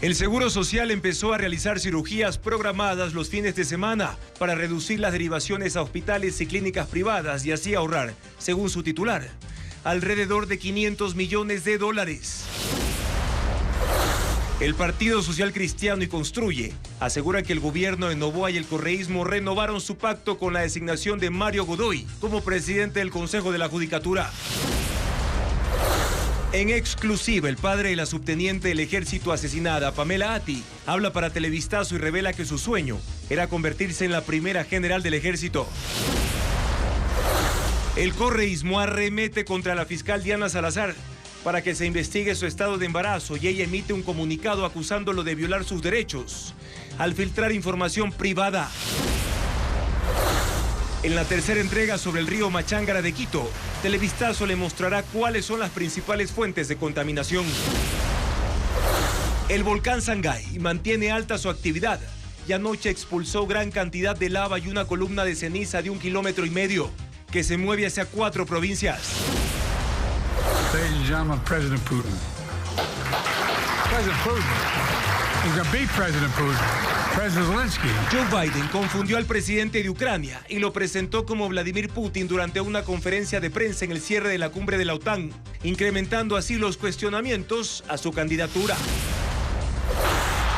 El Seguro Social empezó a realizar cirugías programadas los fines de semana para reducir las derivaciones a hospitales y clínicas privadas y así ahorrar, según su titular, alrededor de $500 millones. El Partido Social Cristiano y Construye asegura que el gobierno de Noboa y el correísmo renovaron su pacto con la designación de Mario Godoy como presidente del Consejo de la Judicatura. En exclusiva, el padre de la subteniente del ejército asesinada, Pamela Atti, habla para Televistazo y revela que su sueño era convertirse en la primera general del ejército. El correísmo arremete contra la fiscal Diana Salazar para que se investigue su estado de embarazo y ella emite un comunicado acusándolo de violar sus derechos al filtrar información privada. En la tercera entrega sobre el río Machángara de Quito, Televistazo le mostrará cuáles son las principales fuentes de contaminación. El volcán Sangay mantiene alta su actividad y anoche expulsó gran cantidad de lava y una columna de ceniza de 1,5 kilómetros que se mueve hacia 4 provincias. Ladies and gentlemen, President Putin. President Putin. He's gonna beat President Putin. President Zelensky. Joe Biden confundió al presidente de Ucrania y lo presentó como Vladimir Putin durante una conferencia de prensa en el cierre de la cumbre de la OTAN, incrementando así los cuestionamientos a su candidatura.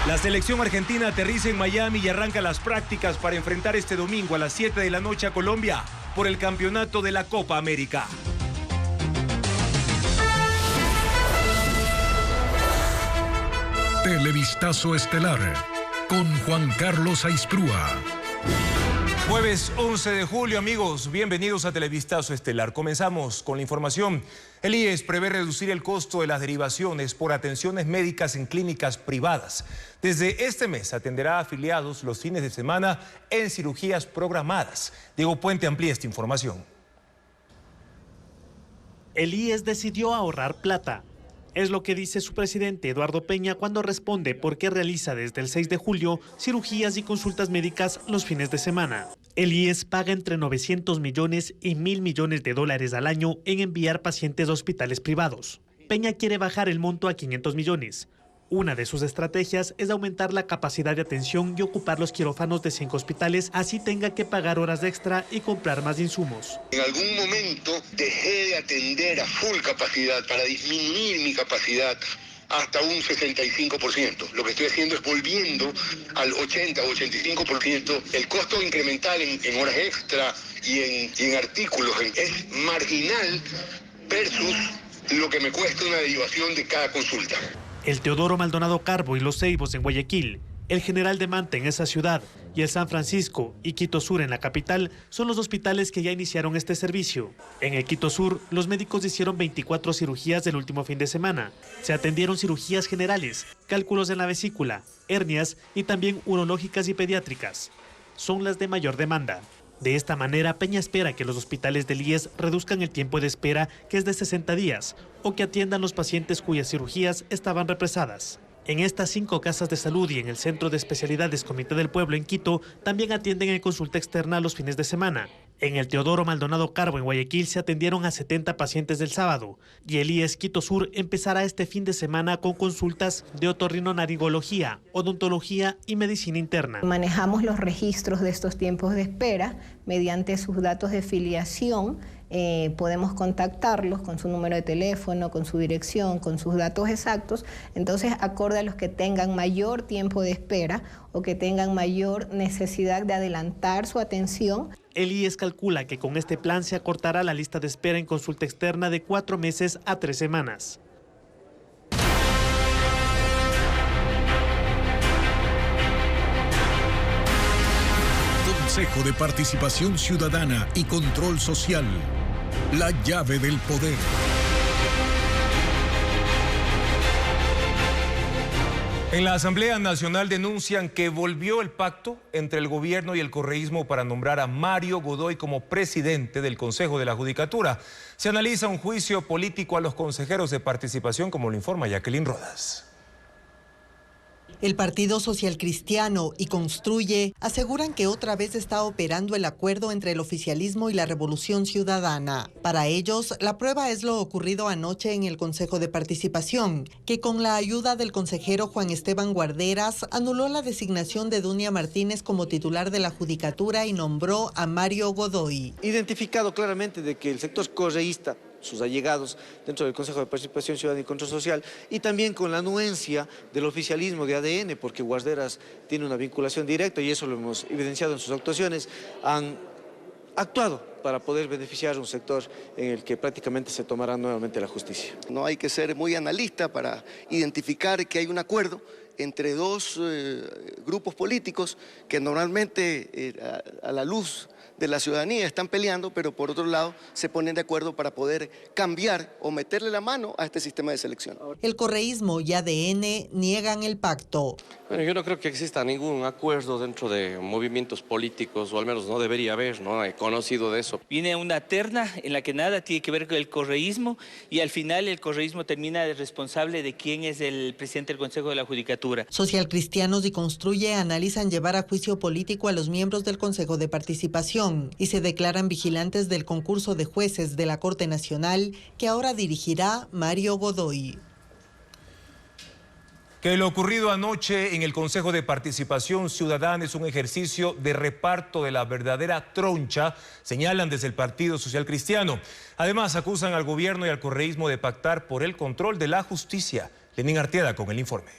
La selección argentina aterriza en Miami y arranca las prácticas para enfrentar este domingo a las 7 de la noche a Colombia por el campeonato de la Copa América. Televistazo estelar con Juan Carlos Aizprúa. Jueves 11 de julio, amigos, bienvenidos a Televistazo Estelar. Comenzamos con la información. El IES prevé reducir el costo de las derivaciones por atenciones médicas en clínicas privadas. Desde este mes atenderá a afiliados los fines de semana en cirugías programadas. Diego Puente amplía esta información. El IES decidió ahorrar plata. Es lo que dice su presidente Eduardo Peña cuando responde por qué realiza desde el 6 de julio cirugías y consultas médicas los fines de semana. El IES paga entre 900 millones y $1.000 millones al año en enviar pacientes a hospitales privados. Peña quiere bajar el monto a 500 millones. Una de sus estrategias es aumentar la capacidad de atención y ocupar los quirófanos de 5 hospitales, así tenga que pagar horas extra y comprar más insumos. En algún momento dejé de atender a full capacidad para disminuir mi capacidad hasta un 65%. Lo que estoy haciendo es volviendo al 80 o 85%. El costo incremental en horas extra y en artículos es marginal versus lo que me cuesta una derivación de cada consulta. El Teodoro Maldonado Carbo y Los Ceibos en Guayaquil, el General de Manta en esa ciudad y el San Francisco y Quito Sur en la capital son los hospitales que ya iniciaron este servicio. En el Quito Sur, los médicos hicieron 24 cirugías del último fin de semana. Se atendieron cirugías generales, cálculos en la vesícula, hernias y también urológicas y pediátricas. Son las de mayor demanda. De esta manera, Peña espera que los hospitales del IES reduzcan el tiempo de espera, que es de 60 días, o que atiendan los pacientes cuyas cirugías estaban represadas. En estas 5 casas de salud y en el Centro de Especialidades Comité del Pueblo en Quito también atienden en consulta externa los fines de semana. En el Teodoro Maldonado Carbo en Guayaquil se atendieron a 70 pacientes del sábado y el IES Quito Sur empezará este fin de semana con consultas de otorrinolaringología, odontología y medicina interna. Manejamos los registros de estos tiempos de espera mediante sus datos de filiación. Podemos contactarlos con su número de teléfono, con su dirección, con sus datos exactos. Entonces, acorde a los que tengan mayor tiempo de espera o que tengan mayor necesidad de adelantar su atención. El IES calcula que con este plan se acortará la lista de espera en consulta externa de 4 meses a 3 semanas. Consejo de Participación Ciudadana y Control Social. La llave del poder. En la Asamblea Nacional denuncian que volvió el pacto entre el gobierno y el correísmo para nombrar a Mario Godoy como presidente del Consejo de la Judicatura. Se analiza un juicio político a los consejeros de participación, como lo informa Jacqueline Rodas. El Partido Social Cristiano y Construye aseguran que otra vez está operando el acuerdo entre el oficialismo y la Revolución Ciudadana. Para ellos, la prueba es lo ocurrido anoche en el Consejo de Participación, que con la ayuda del consejero Juan Esteban Guarderas anuló la designación de Dunia Martínez como titular de la Judicatura y nombró a Mario Godoy. Identificado claramente de que el sector correísta, sus allegados dentro del Consejo de Participación Ciudadana y Control Social, y también con la anuencia del oficialismo de ADN, porque Guarderas tiene una vinculación directa y eso lo hemos evidenciado en sus actuaciones, han actuado para poder beneficiar a un sector en el que prácticamente se tomará nuevamente la justicia. No hay que ser muy analista para identificar que hay un acuerdo entre dos grupos políticos que normalmente a la luz de la ciudadanía están peleando, pero por otro lado se ponen de acuerdo para poder cambiar o meterle la mano a este sistema de selección. El correísmo y ADN niegan el pacto. Bueno, yo no creo que exista ningún acuerdo dentro de movimientos políticos, o al menos no debería haber, no he conocido de eso. Viene una terna en la que nada tiene que ver con el correísmo y al final el correísmo termina de responsable de quién es el presidente del Consejo de la Judicatura. Social Cristianos y Construye analizan llevar a juicio político a los miembros del Consejo de Participación y se declaran vigilantes del concurso de jueces de la Corte Nacional que ahora dirigirá Mario Godoy. Que lo ocurrido anoche en el Consejo de Participación Ciudadana es un ejercicio de reparto de la verdadera troncha, señalan desde el Partido Social Cristiano. Además, acusan al gobierno y al correísmo de pactar por el control de la justicia. Lenín Arteaga con el informe.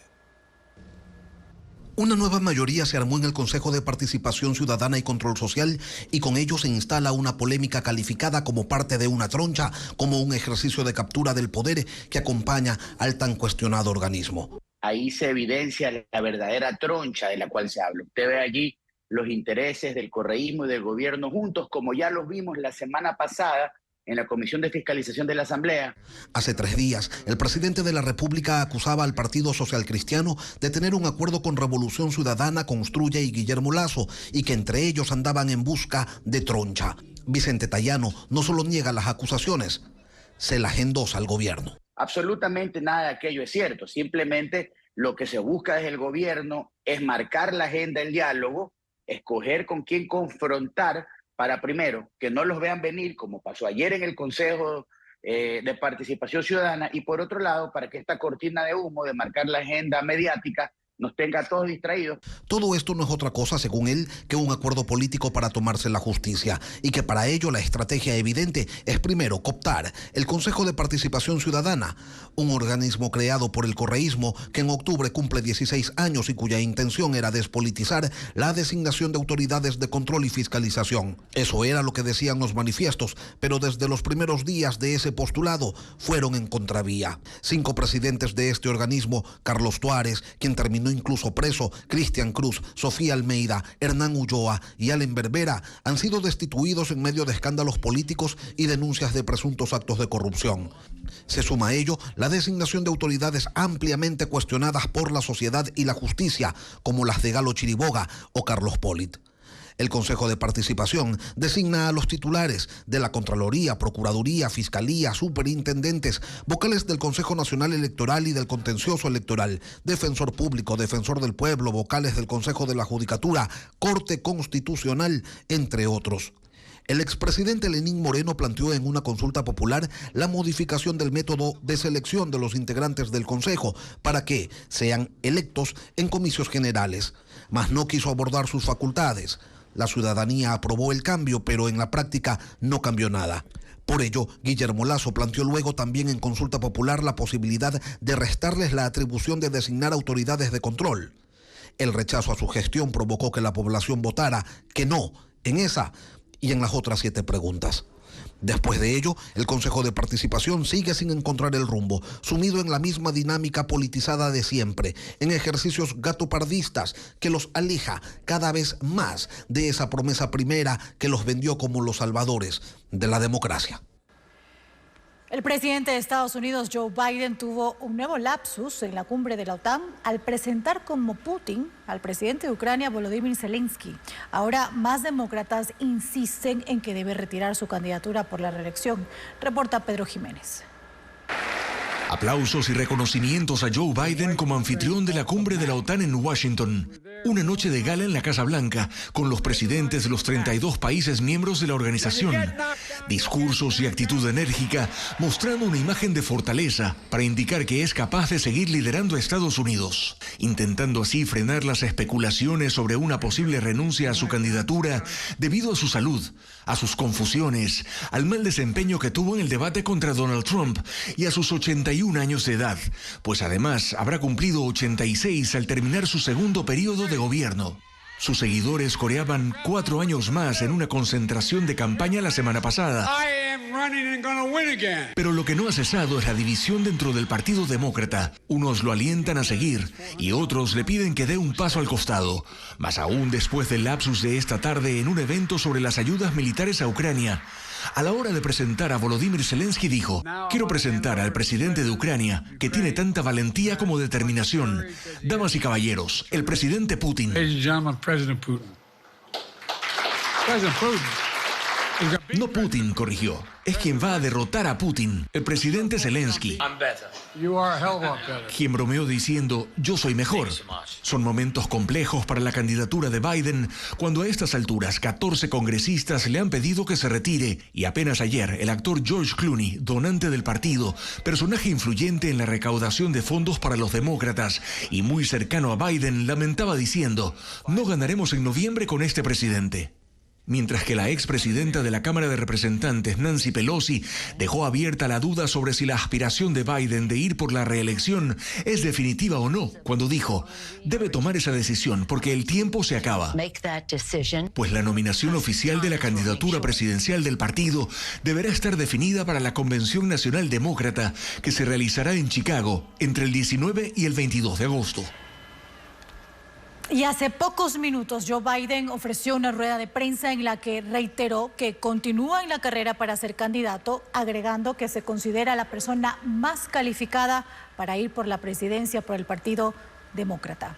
Una nueva mayoría se armó en el Consejo de Participación Ciudadana y Control Social y con ello se instala una polémica calificada como parte de una troncha, como un ejercicio de captura del poder que acompaña al tan cuestionado organismo. Ahí se evidencia la verdadera troncha de la cual se habla. Usted ve allí los intereses del correísmo y del gobierno juntos, como ya los vimos la semana pasada en la Comisión de Fiscalización de la Asamblea. Hace 3 días, el presidente de la República acusaba al Partido Social Cristiano de tener un acuerdo con Revolución Ciudadana, Construye y Guillermo Lasso, y que entre ellos andaban en busca de troncha. Vicente Tayano no solo niega las acusaciones, se las endosa al gobierno. Absolutamente nada de aquello es cierto. Simplemente lo que se busca desde el gobierno es marcar la agenda del diálogo, escoger con quién confrontar, para primero, que no los vean venir, como pasó ayer en el Consejo de Participación Ciudadana, y por otro lado, para que esta cortina de humo de marcar la agenda mediática nos tenga a todos distraídos. Todo esto no es otra cosa, según él, que un acuerdo político para tomarse la justicia, y que para ello la estrategia evidente es primero cooptar el Consejo de Participación Ciudadana, un organismo creado por el correísmo que en octubre cumple 16 años y cuya intención era despolitizar la designación de autoridades de control y fiscalización. Eso era lo que decían los manifiestos, pero desde los primeros días de ese postulado fueron en contravía. 5 presidentes de este organismo, Carlos Tuárez, quien terminó incluso preso, Cristian Cruz, Sofía Almeida, Hernán Ulloa y Allen Berbera, han sido destituidos en medio de escándalos políticos y denuncias de presuntos actos de corrupción. Se suma a ello la designación de autoridades ampliamente cuestionadas por la sociedad y la justicia, como las de Galo Chiriboga o Carlos Polit. El Consejo de Participación designa a los titulares de la Contraloría, Procuraduría, Fiscalía, superintendentes, vocales del Consejo Nacional Electoral y del Contencioso Electoral, defensor público, defensor del pueblo, vocales del Consejo de la Judicatura, Corte Constitucional, entre otros. El expresidente Lenín Moreno planteó en una consulta popular la modificación del método de selección de los integrantes del Consejo para que sean electos en comicios generales, mas no quiso abordar sus facultades. La ciudadanía aprobó el cambio, pero en la práctica no cambió nada. Por ello, Guillermo Lasso planteó luego también en consulta popular la posibilidad de restarles la atribución de designar autoridades de control. El rechazo a su gestión provocó que la población votara que no en esa y en las otras 7 preguntas. Después de ello, el Consejo de Participación sigue sin encontrar el rumbo, sumido en la misma dinámica politizada de siempre, en ejercicios gatopardistas que los aleja cada vez más de esa promesa primera que los vendió como los salvadores de la democracia. El presidente de Estados Unidos, Joe Biden, tuvo un nuevo lapsus en la cumbre de la OTAN al presentar como Putin al presidente de Ucrania, Volodymyr Zelensky. Ahora, más demócratas insisten en que debe retirar su candidatura por la reelección. Reporta Pedro Jiménez. Aplausos y reconocimientos a Joe Biden como anfitrión de la cumbre de la OTAN en Washington. Una noche de gala en la Casa Blanca con los presidentes de los 32 países miembros de la organización. Discursos y actitud enérgica mostrando una imagen de fortaleza para indicar que es capaz de seguir liderando a Estados Unidos, intentando así frenar las especulaciones sobre una posible renuncia a su candidatura debido a su salud, a sus confusiones, al mal desempeño que tuvo en el debate contra Donald Trump y a sus 81 años de edad, pues además habrá cumplido 86 al terminar su segundo periodo de gobierno. Sus seguidores coreaban 4 años más en una concentración de campaña la semana pasada. Pero lo que no ha cesado es la división dentro del Partido Demócrata. Unos lo alientan a seguir y otros le piden que dé un paso al costado. Más aún después del lapsus de esta tarde en un evento sobre las ayudas militares a Ucrania. A la hora de presentar a Volodymyr Zelensky dijo: quiero presentar al presidente de Ucrania, que tiene tanta valentía como determinación. Damas y caballeros, el presidente Putin. No Putin, corrigió. Es quien va a derrotar a Putin, el presidente Zelensky, quien bromeó diciendo: yo soy mejor. Son momentos complejos para la candidatura de Biden, cuando a estas alturas 14 congresistas le han pedido que se retire, y apenas ayer el actor George Clooney, donante del partido, personaje influyente en la recaudación de fondos para los demócratas y muy cercano a Biden, lamentaba diciendo: no ganaremos en noviembre con este presidente. Mientras que la expresidenta de la Cámara de Representantes, Nancy Pelosi, dejó abierta la duda sobre si la aspiración de Biden de ir por la reelección es definitiva o no, cuando dijo: debe tomar esa decisión porque el tiempo se acaba. Pues la nominación oficial de la candidatura presidencial del partido deberá estar definida para la Convención Nacional Demócrata, que se realizará en Chicago entre el 19 y el 22 de agosto. Y hace pocos minutos Joe Biden ofreció una rueda de prensa en la que reiteró que continúa en la carrera para ser candidato, agregando que se considera la persona más calificada para ir por la presidencia por el Partido Demócrata.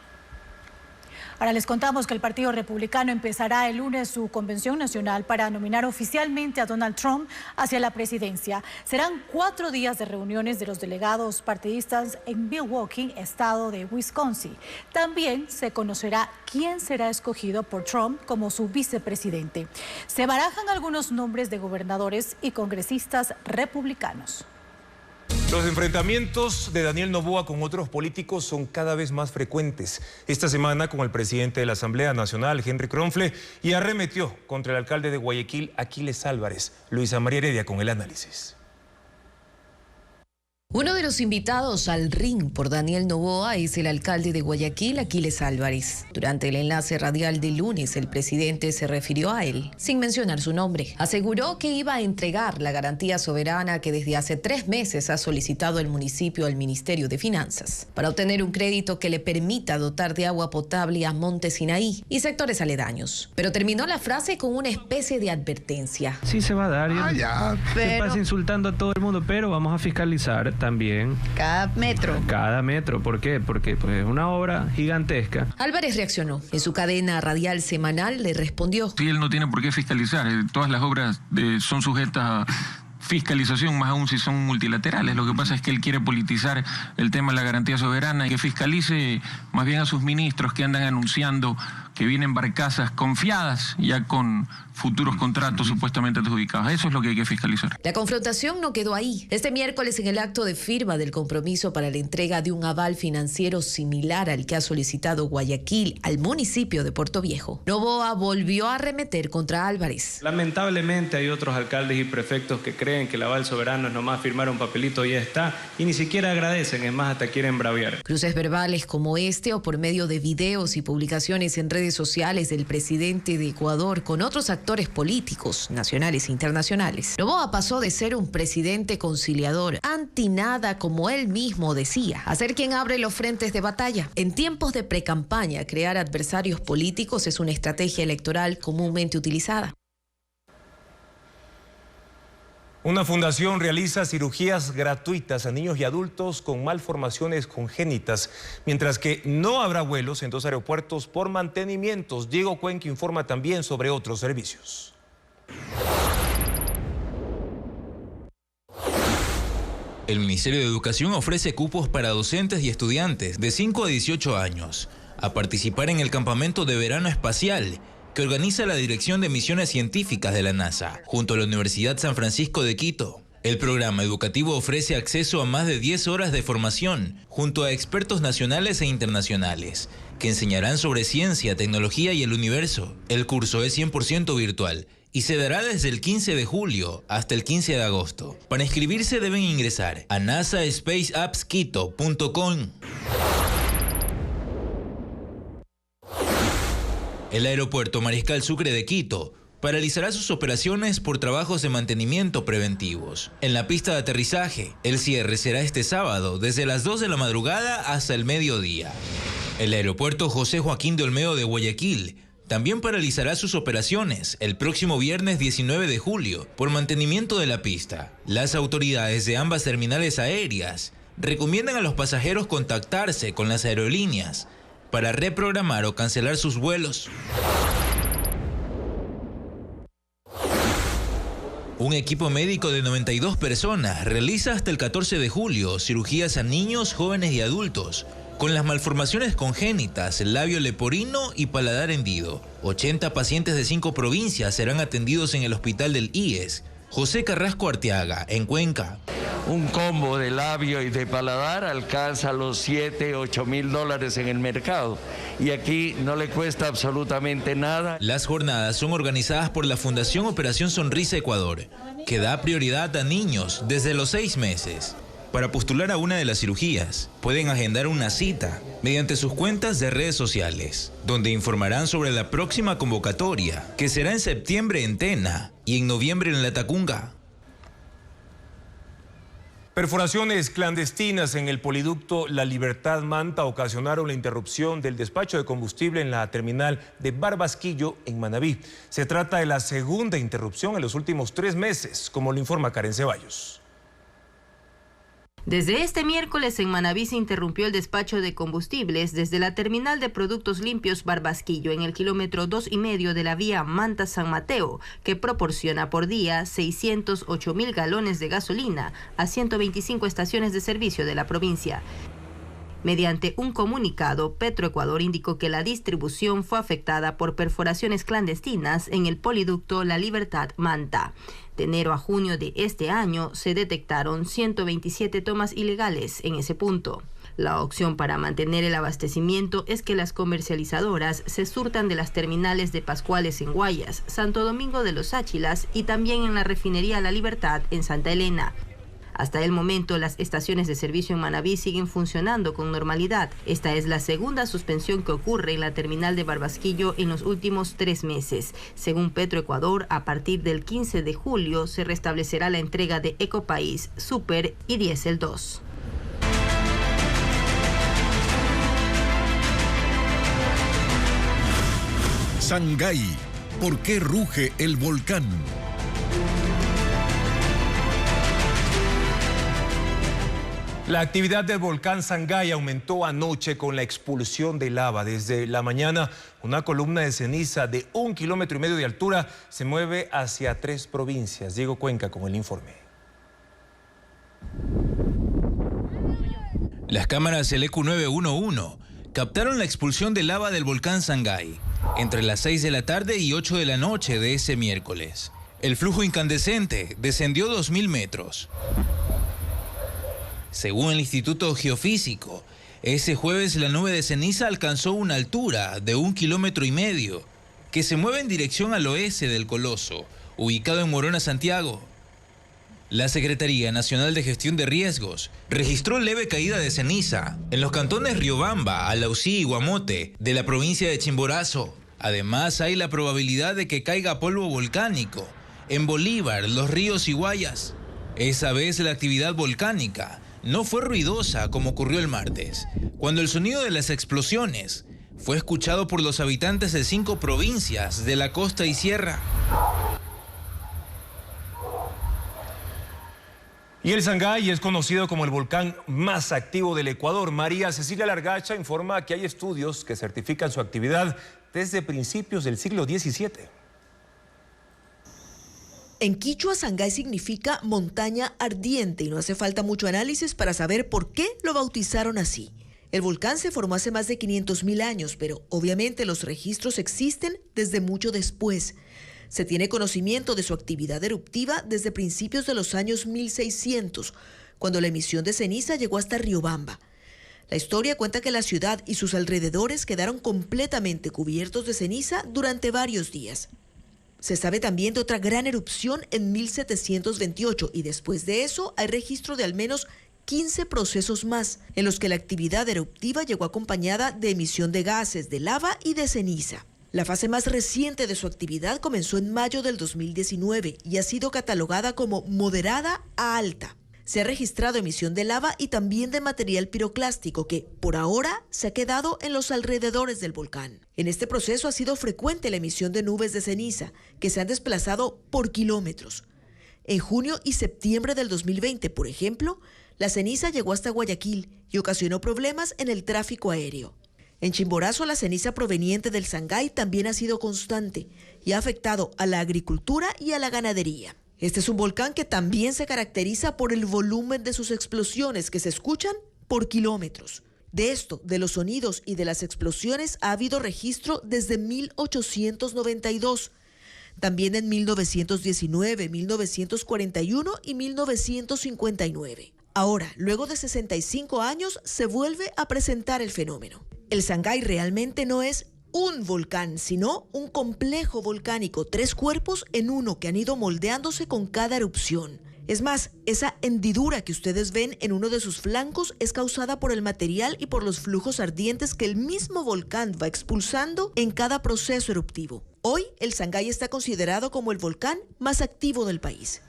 Ahora les contamos que el Partido Republicano empezará el lunes su convención nacional para nominar oficialmente a Donald Trump hacia la presidencia. Serán 4 días de reuniones de los delegados partidistas en Milwaukee, estado de Wisconsin. También se conocerá quién será escogido por Trump como su vicepresidente. Se barajan algunos nombres de gobernadores y congresistas republicanos. Los enfrentamientos de Daniel Noboa con otros políticos son cada vez más frecuentes. Esta semana con el presidente de la Asamblea Nacional, Henry Kronfle, y arremetió contra el alcalde de Guayaquil, Aquiles Álvarez. Luisa María Heredia con el análisis. Uno de los invitados al ring por Daniel Noboa es el alcalde de Guayaquil, Aquiles Álvarez. Durante el enlace radial de lunes, el presidente se refirió a él, sin mencionar su nombre. Aseguró que iba a entregar la garantía soberana que desde hace 3 meses ha solicitado el municipio al Ministerio de Finanzas, para obtener un crédito que le permita dotar de agua potable a Monte Sinaí y sectores aledaños. Pero terminó la frase con una especie de advertencia. Sí se va a dar. Se pasa insultando a todo el mundo, pero vamos a fiscalizar también. Cada metro. ¿Por qué? Porque pues, es una obra gigantesca. Álvarez reaccionó. En su cadena radial semanal le respondió: sí, él no tiene por qué fiscalizar. Todas las obras son sujetas a fiscalización, más aún si son multilaterales. Lo que pasa es que él quiere politizar el tema de la garantía soberana y que fiscalice más bien a sus ministros que andan anunciando que vienen barcazas confiadas ya con futuros contratos supuestamente adjudicados. Eso es lo que hay que fiscalizar. La confrontación no quedó ahí. Este miércoles, en el acto de firma del compromiso para la entrega de un aval financiero similar al que ha solicitado Guayaquil al municipio de Puerto Viejo, Noboa volvió a arremeter contra Álvarez. Lamentablemente hay otros alcaldes y prefectos que creen que el aval soberano es nomás firmar un papelito y ya está, y ni siquiera agradecen, es más, hasta quieren braviar. Cruces verbales como este o por medio de videos y publicaciones en redes sociales del presidente de Ecuador con otros actores políticos, nacionales e internacionales. Noboa pasó de ser un presidente conciliador, anti nada como él mismo decía, a ser quien abre los frentes de batalla. En tiempos de precampaña, crear adversarios políticos es una estrategia electoral comúnmente utilizada. Una fundación realiza cirugías gratuitas a niños y adultos con malformaciones congénitas, mientras que no habrá vuelos en 2 aeropuertos por mantenimientos. Diego Cuenca informa también sobre otros servicios. El Ministerio de Educación ofrece cupos para docentes y estudiantes de 5 a 18 años a participar en el campamento de verano espacial que organiza la Dirección de Misiones Científicas de la NASA, junto a la Universidad San Francisco de Quito. El programa educativo ofrece acceso a más de 10 horas de formación, junto a expertos nacionales e internacionales, que enseñarán sobre ciencia, tecnología y el universo. El curso es 100% virtual y se dará desde el 15 de julio hasta el 15 de agosto. Para inscribirse deben ingresar a nasaSpaceAppsQuito.com. El aeropuerto Mariscal Sucre de Quito paralizará sus operaciones por trabajos de mantenimiento preventivos. En la pista de aterrizaje, el cierre será este sábado desde las 2 de la madrugada hasta el mediodía. El aeropuerto José Joaquín de Olmedo de Guayaquil también paralizará sus operaciones el próximo viernes 19 de julio por mantenimiento de la pista. Las autoridades de ambas terminales aéreas recomiendan a los pasajeros contactarse con las aerolíneas para reprogramar o cancelar sus vuelos. Un equipo médico de 92 personas realiza hasta el 14 de julio cirugías a niños, jóvenes y adultos con las malformaciones congénitas, labio leporino y paladar hendido. 80 pacientes de 5 provincias serán atendidos en el hospital del IES José Carrasco Arteaga, en Cuenca. Un combo de labio y de paladar alcanza los 7, 8 mil dólares en el mercado. Y aquí no le cuesta absolutamente nada. Las jornadas son organizadas por la Fundación Operación Sonrisa Ecuador, que da prioridad a niños desde los 6 meses. Para postular a una de las cirugías, pueden agendar una cita mediante sus cuentas de redes sociales, donde informarán sobre la próxima convocatoria, que será en septiembre en Tena y en noviembre en La Tacunga. Perforaciones clandestinas en el poliducto La Libertad Manta ocasionaron la interrupción del despacho de combustible en la terminal de Barbasquillo en Manabí. Se trata de la segunda interrupción en los últimos 3 meses, como lo informa Karen Ceballos. Desde este miércoles en Manabí se interrumpió el despacho de combustibles desde la terminal de productos limpios Barbasquillo en el kilómetro 2,5 de la vía Manta-San Mateo, que proporciona por día 608.000 galones de gasolina a 125 estaciones de servicio de la provincia. Mediante un comunicado, Petroecuador indicó que la distribución fue afectada por perforaciones clandestinas en el poliducto La Libertad Manta. De enero a junio de este año se detectaron 127 tomas ilegales en ese punto. La opción para mantener el abastecimiento es que las comercializadoras se surtan de las terminales de Pascuales en Guayas, Santo Domingo de los Áchilas y también en la refinería La Libertad en Santa Elena. Hasta el momento, las estaciones de servicio en Manabí siguen funcionando con normalidad. Esta es la segunda suspensión que ocurre en la terminal de Barbasquillo en los últimos 3 meses. Según Petroecuador, a partir del 15 de julio se restablecerá la entrega de Ecopaís, Super y Diesel 2. Sangay, ¿por qué ruge el volcán? La actividad del volcán Sangay aumentó anoche con la expulsión de lava. Desde la mañana, una columna de ceniza de 1,5 kilómetros de altura se mueve hacia 3 provincias. Diego Cuenca con el informe. Las cámaras del EQ911 captaron la expulsión de lava del volcán Sangay entre las 6 de la tarde y 8 de la noche de ese miércoles. El flujo incandescente descendió 2.000 metros. Según el Instituto Geofísico, ese jueves la nube de ceniza alcanzó una altura de 1,5 kilómetros, que se mueve en dirección al oeste del Coloso, ubicado en Morona, Santiago. La Secretaría Nacional de Gestión de Riesgos registró leve caída de ceniza en los cantones Riobamba, Alausí y Guamote de la provincia de Chimborazo. Además, hay la probabilidad de que caiga polvo volcánico en Bolívar, Los Ríos y Guayas. Esa vez la actividad volcánica no fue ruidosa como ocurrió el martes, cuando el sonido de las explosiones fue escuchado por los habitantes de 5 provincias de la costa y sierra. Y el Sangay es conocido como el volcán más activo del Ecuador. María Cecilia Largacha informa que hay estudios que certifican su actividad desde principios del siglo XVII. En quichua, Sangay significa montaña ardiente y no hace falta mucho análisis para saber por qué lo bautizaron así. El volcán se formó hace más de 500.000 años, pero obviamente los registros existen desde mucho después. Se tiene conocimiento de su actividad eruptiva desde principios de los años 1600, cuando la emisión de ceniza llegó hasta Riobamba. La historia cuenta que la ciudad y sus alrededores quedaron completamente cubiertos de ceniza durante varios días. Se sabe también de otra gran erupción en 1728 y después de eso hay registro de al menos 15 procesos más en los que la actividad eruptiva llegó acompañada de emisión de gases, de lava y de ceniza. La fase más reciente de su actividad comenzó en mayo del 2019 y ha sido catalogada como moderada a alta. Se ha registrado emisión de lava y también de material piroclástico que, por ahora, se ha quedado en los alrededores del volcán. En este proceso ha sido frecuente la emisión de nubes de ceniza, que se han desplazado por kilómetros. En junio y septiembre del 2020, por ejemplo, la ceniza llegó hasta Guayaquil y ocasionó problemas en el tráfico aéreo. En Chimborazo, la ceniza proveniente del Sangay también ha sido constante y ha afectado a la agricultura y a la ganadería. Este es un volcán que también se caracteriza por el volumen de sus explosiones que se escuchan por kilómetros. De esto, de los sonidos y de las explosiones, ha habido registro desde 1892, también en 1919, 1941 y 1959. Ahora, luego de 65 años, se vuelve a presentar el fenómeno. El Sangay realmente no es un volcán, sino un complejo volcánico, 3 cuerpos en uno que han ido moldeándose con cada erupción. Es más, esa hendidura que ustedes ven en uno de sus flancos es causada por el material y por los flujos ardientes que el mismo volcán va expulsando en cada proceso eruptivo. Hoy, el Sangay está considerado como el volcán más activo del país.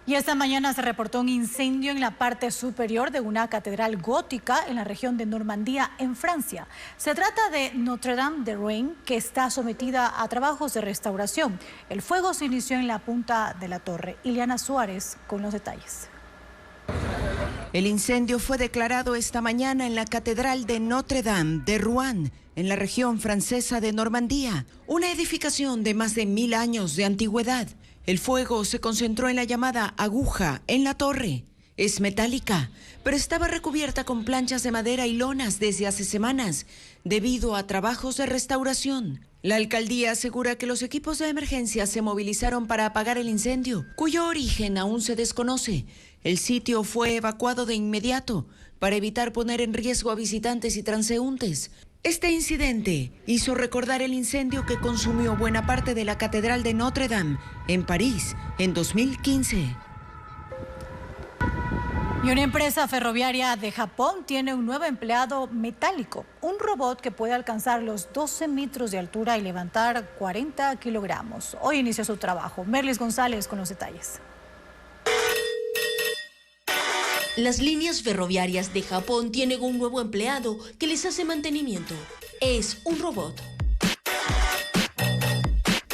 Y esta mañana se reportó un incendio en la parte superior de una catedral gótica en la región de Normandía, en Francia. Se trata de Notre Dame de Rouen, que está sometida a trabajos de restauración. El fuego se inició en la punta de la torre. Ileana Suárez con los detalles. El incendio fue declarado esta mañana en la catedral de Notre Dame de Rouen, en la región francesa de Normandía, una edificación de más de 1000 años de antigüedad. El fuego se concentró en la llamada aguja en la torre. Es metálica, pero estaba recubierta con planchas de madera y lonas desde hace semanas, debido a trabajos de restauración. La alcaldía asegura que los equipos de emergencia se movilizaron para apagar el incendio, cuyo origen aún se desconoce. El sitio fue evacuado de inmediato para evitar poner en riesgo a visitantes y transeúntes. Este incidente hizo recordar el incendio que consumió buena parte de la Catedral de Notre Dame en París en 2015. Y una empresa ferroviaria de Japón tiene un nuevo empleado metálico, un robot que puede alcanzar los 12 metros de altura y levantar 40 kilogramos. Hoy inició su trabajo. Merlis González con los detalles. Las líneas ferroviarias de Japón tienen un nuevo empleado que les hace mantenimiento. Es un robot.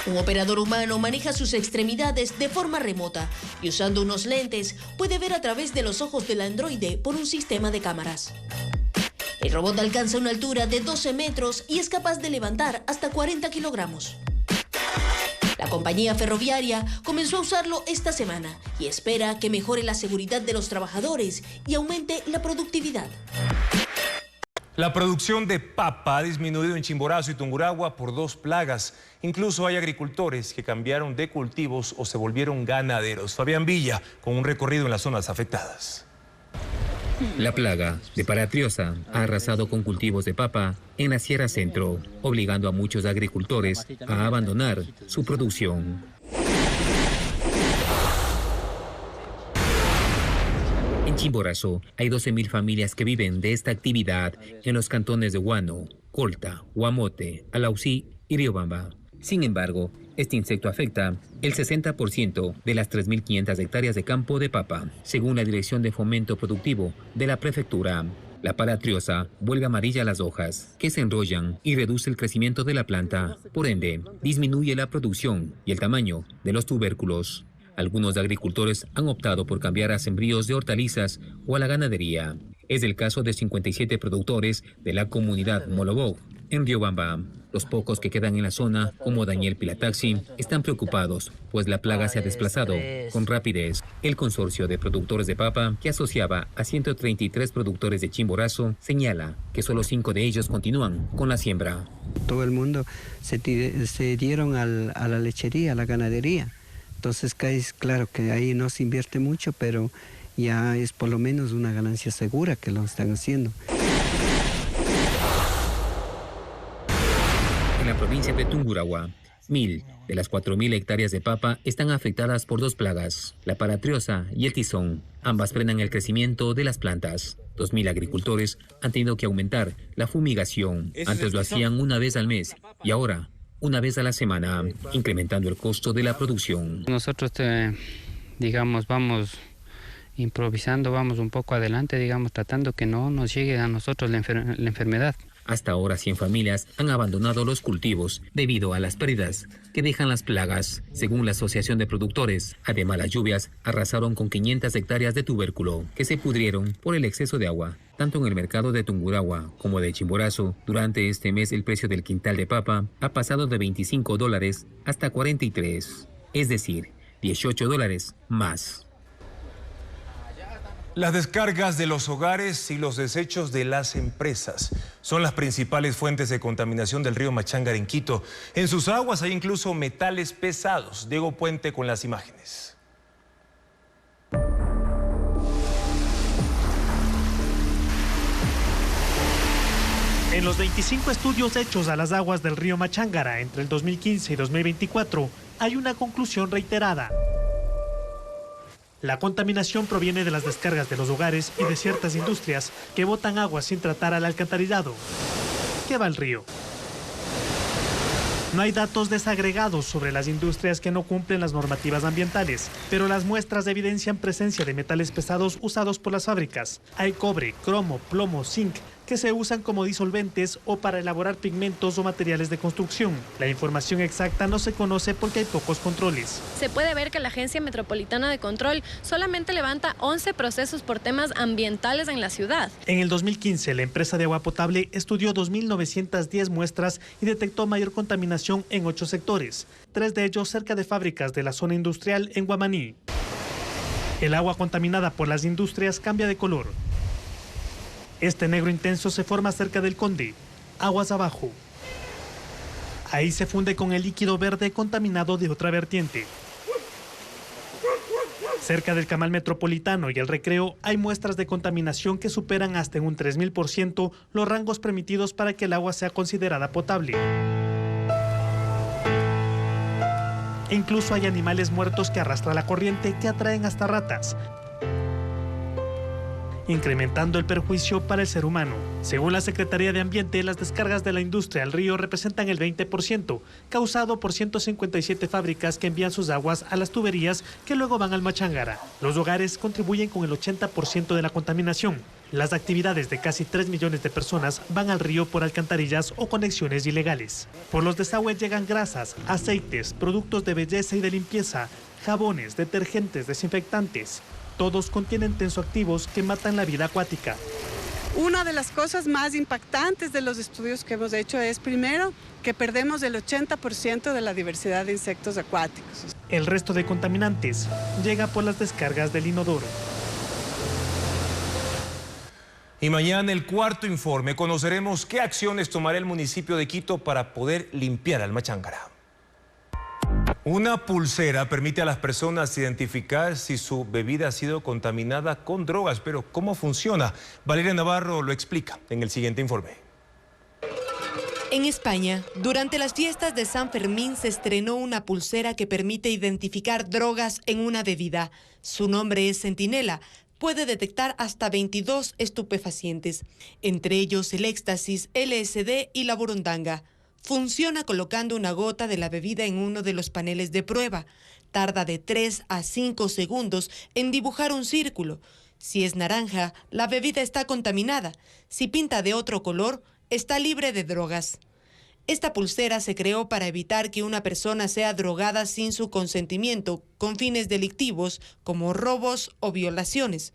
Un operador humano maneja sus extremidades de forma remota y usando unos lentes puede ver a través de los ojos del androide por un sistema de cámaras. El robot alcanza una altura de 12 metros y es capaz de levantar hasta 40 kilogramos. La compañía ferroviaria comenzó a usarlo esta semana y espera que mejore la seguridad de los trabajadores y aumente la productividad. La producción de papa ha disminuido en Chimborazo y Tungurahua por 2 plagas. Incluso hay agricultores que cambiaron de cultivos o se volvieron ganaderos. Fabián Villa con un recorrido en las zonas afectadas. La plaga de paratriosa ha arrasado con cultivos de papa en la Sierra Centro, obligando a muchos agricultores a abandonar su producción. En Chimborazo hay 12.000 familias que viven de esta actividad en los cantones de Huánuco, Colta, Guamote, Alausí y Riobamba. Sin embargo, este insecto afecta el 60% de las 3.500 hectáreas de campo de papa, según la Dirección de Fomento Productivo de la Prefectura. La paratriosa vuelve amarilla las hojas, que se enrollan y reduce el crecimiento de la planta. Por ende, disminuye la producción y el tamaño de los tubérculos. Algunos agricultores han optado por cambiar a sembríos de hortalizas o a la ganadería. Es el caso de 57 productores de la comunidad Molobó, en Riobamba. Los pocos que quedan en la zona, como Daniel Pilataxi, están preocupados, pues la plaga se ha desplazado con rapidez. El consorcio de productores de papa, que asociaba a 133 productores de Chimborazo, señala que solo 5 de ellos continúan con la siembra. Todo el mundo se dieron a la lechería, a la ganadería. Entonces, claro que ahí no se invierte mucho, pero ya es por lo menos una ganancia segura que lo están haciendo. En la provincia de Tungurahua, 1.000 de las 4.000 hectáreas de papa están afectadas por 2 plagas, la paratriosa y el tizón. Ambas frenan el crecimiento de las plantas. 2.000 agricultores han tenido que aumentar la fumigación. Antes lo hacían una vez al mes y ahora una vez a la semana, incrementando el costo de la producción. Nosotros, digamos, vamos improvisando, vamos un poco adelante, digamos, tratando que no nos llegue a nosotros la enfermedad. Hasta ahora 100 familias han abandonado los cultivos debido a las pérdidas que dejan las plagas. Según la Asociación de Productores, además las lluvias arrasaron con 500 hectáreas de tubérculo que se pudrieron por el exceso de agua. Tanto en el mercado de Tungurahua como de Chimborazo, durante este mes el precio del quintal de papa ha pasado de $25 hasta $43, es decir, $18 más. Las descargas de los hogares y los desechos de las empresas son las principales fuentes de contaminación del río Machángara en Quito. En sus aguas hay incluso metales pesados. Diego Puente con las imágenes. En los 25 estudios hechos a las aguas del río Machángara entre el 2015 y 2024, hay una conclusión reiterada. La contaminación proviene de las descargas de los hogares y de ciertas industrias que botan agua sin tratar al alcantarillado, que va al río. No hay datos desagregados sobre las industrias que no cumplen las normativas ambientales, pero las muestras evidencian presencia de metales pesados usados por las fábricas. Hay cobre, cromo, plomo, zinc, que se usan como disolventes o para elaborar pigmentos o materiales de construcción. La información exacta no se conoce porque hay pocos controles. Se puede ver que la Agencia Metropolitana de Control solamente levanta 11 procesos por temas ambientales en la ciudad. En el 2015, la empresa de agua potable estudió 2.910 muestras y detectó mayor contaminación en 8 sectores, 3 de ellos cerca de fábricas de la zona industrial en Guamaní. El agua contaminada por las industrias cambia de color. Este negro intenso se forma cerca del Conde, aguas abajo. Ahí se funde con el líquido verde contaminado de otra vertiente. Cerca del Camal Metropolitano y el Recreo hay muestras de contaminación que superan hasta en un 3000% los rangos permitidos para que el agua sea considerada potable. E incluso hay animales muertos que arrastra la corriente que atraen hasta ratas, incrementando el perjuicio para el ser humano. Según la Secretaría de Ambiente, las descargas de la industria al río representan el 20%, causado por 157 fábricas que envían sus aguas a las tuberías que luego van al Machángara. Los hogares contribuyen con el 80% de la contaminación. Las actividades de casi 3 millones de personas van al río por alcantarillas o conexiones ilegales. Por los desagües llegan grasas, aceites, productos de belleza y de limpieza, jabones, detergentes, desinfectantes. Todos contienen tensoactivos que matan la vida acuática. Una de las cosas más impactantes de los estudios que hemos hecho es, primero, que perdemos el 80% de la diversidad de insectos acuáticos. El resto de contaminantes llega por las descargas del inodoro. Y mañana el cuarto informe conoceremos qué acciones tomará el municipio de Quito para poder limpiar al Machángara. Una pulsera permite a las personas identificar si su bebida ha sido contaminada con drogas, pero ¿cómo funciona? Valeria Navarro lo explica en el siguiente informe. En España, durante las fiestas de San Fermín se estrenó una pulsera que permite identificar drogas en una bebida. Su nombre es Centinela. Puede detectar hasta 22 estupefacientes, entre ellos el éxtasis, LSD y la burundanga. Funciona colocando una gota de la bebida en uno de los paneles de prueba. Tarda de 3 a 5 segundos en dibujar un círculo. Si es naranja, la bebida está contaminada. Si pinta de otro color, está libre de drogas. Esta pulsera se creó para evitar que una persona sea drogada sin su consentimiento con fines delictivos como robos o violaciones.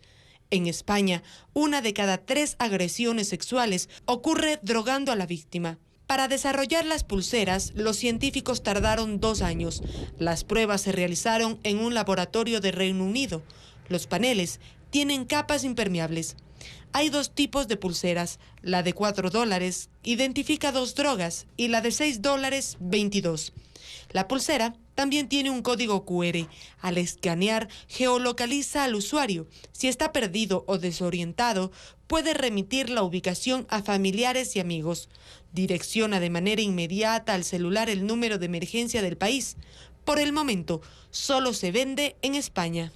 En España, 1 de cada 3 agresiones sexuales ocurre drogando a la víctima. Para desarrollar las pulseras, los científicos tardaron 2 años. Las pruebas se realizaron en un laboratorio de Reino Unido. Los paneles tienen capas impermeables. Hay 2 tipos de pulseras. La de $4 identifica 2 drogas y la de $6, 22. La pulsera también tiene un código QR. Al escanear, geolocaliza al usuario. Si está perdido o desorientado, puede remitir la ubicación a familiares y amigos. Direcciona de manera inmediata al celular el número de emergencia del país. Por el momento, solo se vende en España.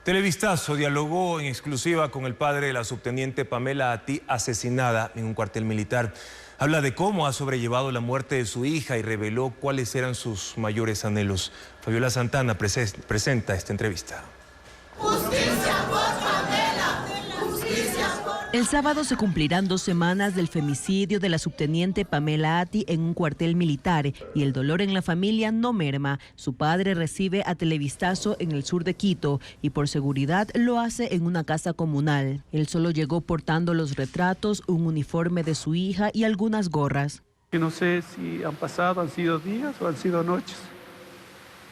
Televistazo dialogó en exclusiva con el padre de la subteniente Pamela Ati, asesinada en un cuartel militar. Habla de cómo ha sobrellevado la muerte de su hija y reveló cuáles eran sus mayores anhelos. Fabiola Santana presenta esta entrevista. ¡Justicia por Pamela! ¡Justicia por... El sábado se cumplirán 2 semanas del femicidio de la subteniente Pamela Ati en un cuartel militar y el dolor en la familia no merma. Su padre recibe a Televistazo en el sur de Quito y por seguridad lo hace en una casa comunal. Él solo llegó portando los retratos, un uniforme de su hija y algunas gorras. No sé si han sido días o han sido noches.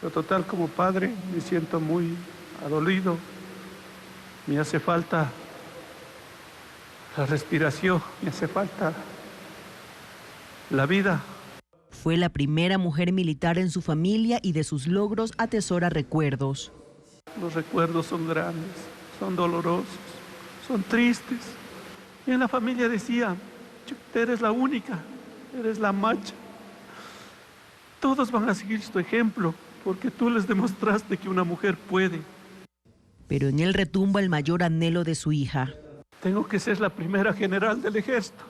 Pero total, como padre me siento muy adolido. Me hace falta la respiración, me hace falta la vida. Fue la primera mujer militar en su familia y de sus logros atesora recuerdos. Los recuerdos son grandes, son dolorosos, son tristes. Y en la familia decían, eres la única, eres la macha. Todos van a seguir tu ejemplo, porque tú les demostraste que una mujer puede. Pero en él retumba el mayor anhelo de su hija. Tengo que ser la primera general del ejército.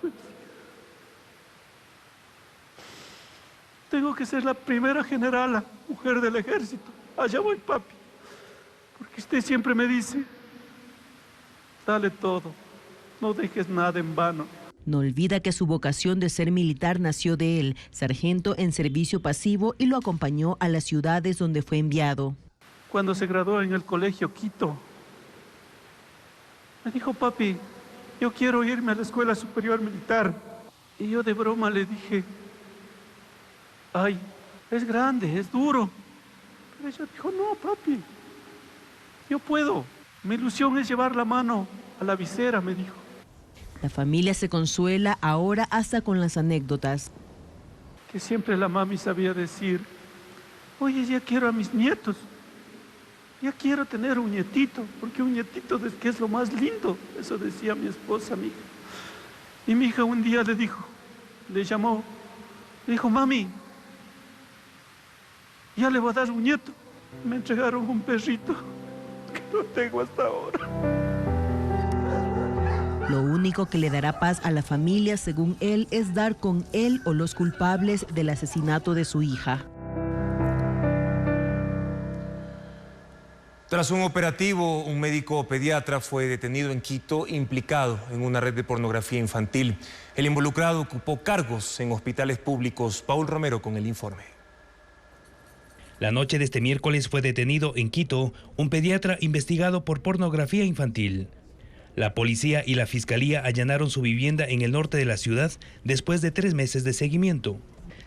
Tengo que ser la primera generala, mujer del ejército. Allá voy, papi. Porque usted siempre me dice, dale todo, no dejes nada en vano. No olvida que su vocación de ser militar nació de él, sargento en servicio pasivo, y lo acompañó a las ciudades donde fue enviado. Cuando se graduó en el colegio Quito, me dijo, papi, yo quiero irme a la Escuela Superior Militar. Y yo de broma le dije, ay, es grande, es duro. Pero ella dijo, no, papi, yo puedo. Mi ilusión es llevar la mano a la visera, me dijo. La familia se consuela ahora hasta con las anécdotas. Que siempre la mami sabía decir, oye, ya quiero a mis nietos. Ya quiero tener un nietito, porque un nietito es que es lo más lindo. Eso decía mi esposa, mi hija. Y mi hija un día le llamó, le dijo, mami, ya le voy a dar un nieto. Me entregaron un perrito que no tengo hasta ahora. Lo único que le dará paz a la familia, según él, es dar con él o los culpables del asesinato de su hija. Tras un operativo, un médico pediatra fue detenido en Quito implicado en una red de pornografía infantil. El involucrado ocupó cargos en hospitales públicos. Paul Romero con el informe. La noche de este miércoles fue detenido en Quito un pediatra investigado por pornografía infantil. La policía y la fiscalía allanaron su vivienda en el norte de la ciudad después de 3 meses de seguimiento.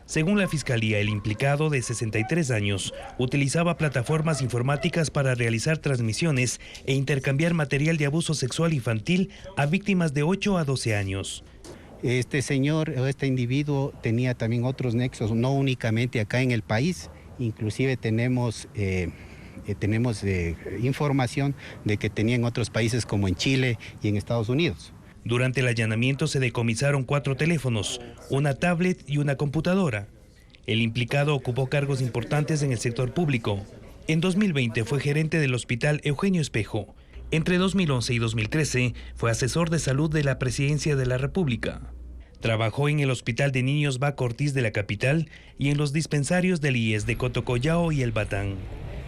Según la Fiscalía, el implicado de 63 años utilizaba plataformas informáticas para realizar transmisiones e intercambiar material de abuso sexual infantil a víctimas de 8 a 12 años. Este señor o este individuo tenía también otros nexos, no únicamente acá en el país, inclusive tenemos información de que tenía en otros países como en Chile y en Estados Unidos. Durante el allanamiento se decomisaron 4 teléfonos, una tablet y una computadora. El implicado ocupó cargos importantes en el sector público. En 2020 fue gerente del Hospital Eugenio Espejo. Entre 2011 y 2013 fue asesor de salud de la Presidencia de la República. Trabajó en el Hospital de Niños Baco Ortiz de la capital y en los dispensarios del IES de Cotocollao y El Batán.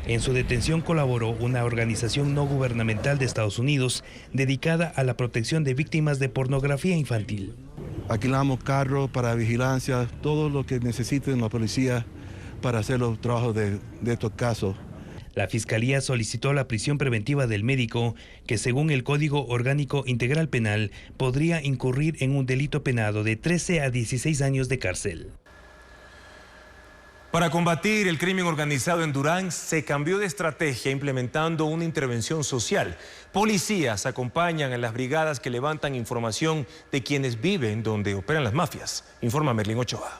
En su detención colaboró una organización no gubernamental de Estados Unidos dedicada a la protección de víctimas de pornografía infantil. Alquilamos carros para vigilancia, todo lo que necesiten la policía para hacer los trabajos de estos casos. La Fiscalía solicitó la prisión preventiva del médico, que según el Código Orgánico Integral Penal podría incurrir en un delito penado de 13 a 16 años de cárcel. Para combatir el crimen organizado en Durán, se cambió de estrategia implementando una intervención social. Policías acompañan a las brigadas que levantan información de quienes viven donde operan las mafias. Informa Merlin Ochoa.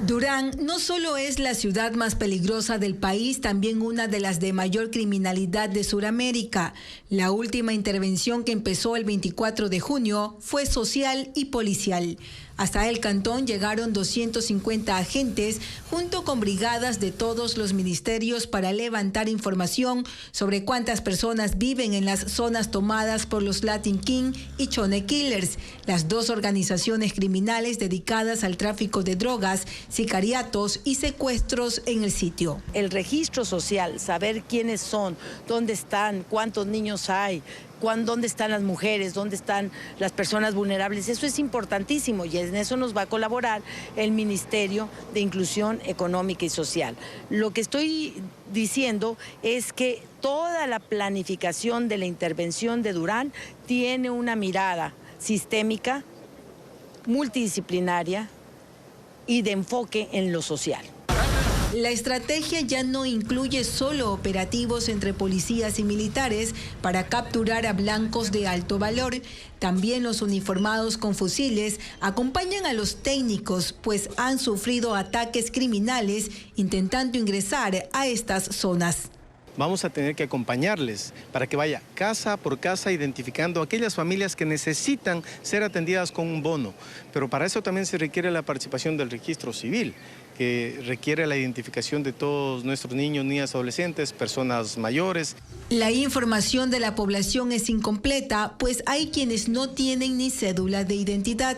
Durán no solo es la ciudad más peligrosa del país, también una de las de mayor criminalidad de Sudamérica. La última intervención que empezó el 24 de junio fue social y policial. Hasta el cantón llegaron 250 agentes junto con brigadas de todos los ministerios para levantar información sobre cuántas personas viven en las zonas tomadas por los Latin King y Chone Killers, las dos organizaciones criminales dedicadas al tráfico de drogas, sicariatos y secuestros en el sitio. El registro social, saber quiénes son, dónde están, cuántos niños hay, dónde están las mujeres, dónde están las personas vulnerables, eso es importantísimo y en eso nos va a colaborar el Ministerio de Inclusión Económica y Social. Lo que estoy diciendo es que toda la planificación de la intervención de Durán tiene una mirada sistémica, multidisciplinaria y de enfoque en lo social. La estrategia ya no incluye solo operativos entre policías y militares para capturar a blancos de alto valor. También los uniformados con fusiles acompañan a los técnicos, pues han sufrido ataques criminales intentando ingresar a estas zonas. Vamos a tener que acompañarles para que vaya casa por casa identificando aquellas familias que necesitan ser atendidas con un bono. Pero para eso también se requiere la participación del registro civil, que requiere la identificación de todos nuestros niños, niñas, adolescentes, personas mayores. La información de la población es incompleta, pues hay quienes no tienen ni cédula de identidad.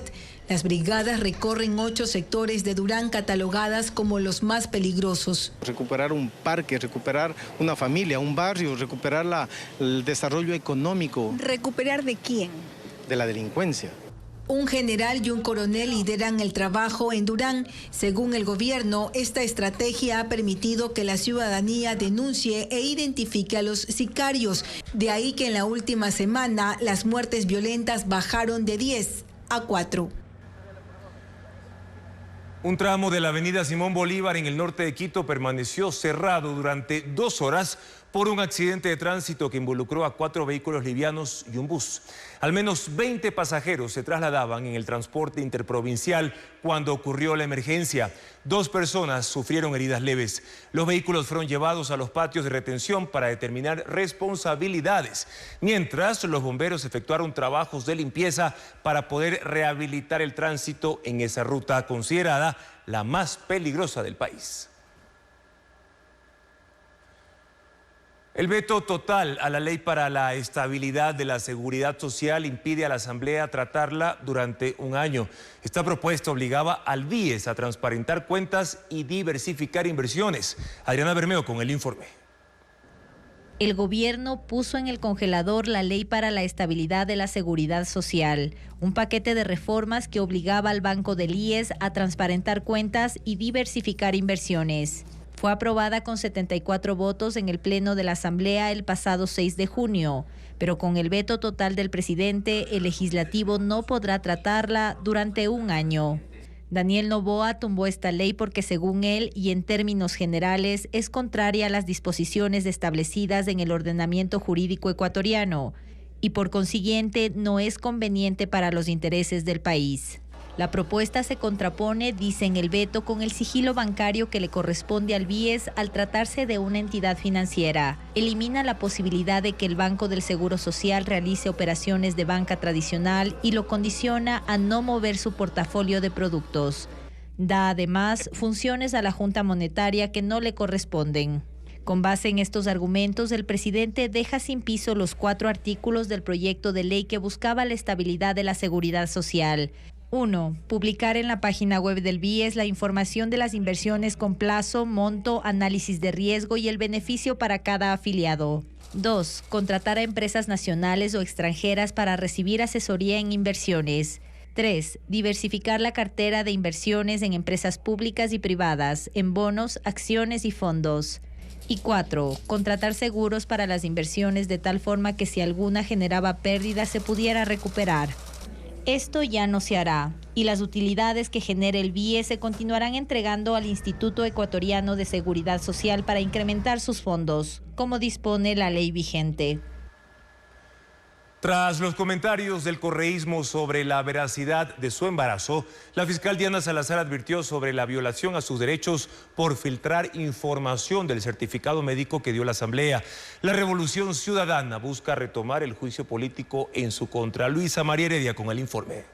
Las brigadas recorren 8 sectores de Durán catalogadas como los más peligrosos. Recuperar un parque, recuperar una familia, un barrio, recuperar el desarrollo económico. ¿Recuperar de quién? De la delincuencia. Un general y un coronel lideran el trabajo en Durán. Según el gobierno, esta estrategia ha permitido que la ciudadanía denuncie e identifique a los sicarios. De ahí que en la última semana las muertes violentas bajaron de 10 a 4. Un tramo de la avenida Simón Bolívar en el norte de Quito permaneció cerrado durante 2 horas por un accidente de tránsito que involucró a 4 vehículos livianos y un bus. Al menos 20 pasajeros se trasladaban en el transporte interprovincial cuando ocurrió la emergencia. 2 personas sufrieron heridas leves. Los vehículos fueron llevados a los patios de retención para determinar responsabilidades, mientras los bomberos efectuaron trabajos de limpieza para poder rehabilitar el tránsito en esa ruta considerada la más peligrosa del país. El veto total a la ley para la estabilidad de la seguridad social impide a la Asamblea tratarla durante un año. Esta propuesta obligaba al BIES a transparentar cuentas y diversificar inversiones. Adriana Bermeo con el informe. El gobierno puso en el congelador la ley para la estabilidad de la seguridad social, un paquete de reformas que obligaba al Banco del IES a transparentar cuentas y diversificar inversiones. Fue aprobada con 74 votos en el Pleno de la Asamblea el pasado 6 de junio, pero con el veto total del presidente, el legislativo no podrá tratarla durante un año. Daniel Noboa tumbó esta ley porque, según él, y en términos generales, es contraria a las disposiciones establecidas en el ordenamiento jurídico ecuatoriano y, por consiguiente, no es conveniente para los intereses del país. La propuesta se contrapone, dice en el veto, con el sigilo bancario que le corresponde al BIES al tratarse de una entidad financiera. Elimina la posibilidad de que el Banco del Seguro Social realice operaciones de banca tradicional y lo condiciona a no mover su portafolio de productos. Da además funciones a la Junta Monetaria que no le corresponden. Con base en estos argumentos, el presidente deja sin piso los 4 artículos del proyecto de ley que buscaba la estabilidad de la seguridad social. 1. Publicar en la página web del BIES la información de las inversiones con plazo, monto, análisis de riesgo y el beneficio para cada afiliado. 2. Contratar a empresas nacionales o extranjeras para recibir asesoría en inversiones. 3. Diversificar la cartera de inversiones en empresas públicas y privadas, en bonos, acciones y fondos. Y 4. Contratar seguros para las inversiones de tal forma que si alguna generaba pérdidas se pudiera recuperar. Esto ya no se hará y las utilidades que genere el BIE se continuarán entregando al Instituto Ecuatoriano de Seguridad Social para incrementar sus fondos, como dispone la ley vigente. Tras los comentarios del correísmo sobre la veracidad de su embarazo, la fiscal Diana Salazar advirtió sobre la violación a sus derechos por filtrar información del certificado médico que dio la Asamblea. La Revolución Ciudadana busca retomar el juicio político en su contra. Luisa María Heredia con el informe.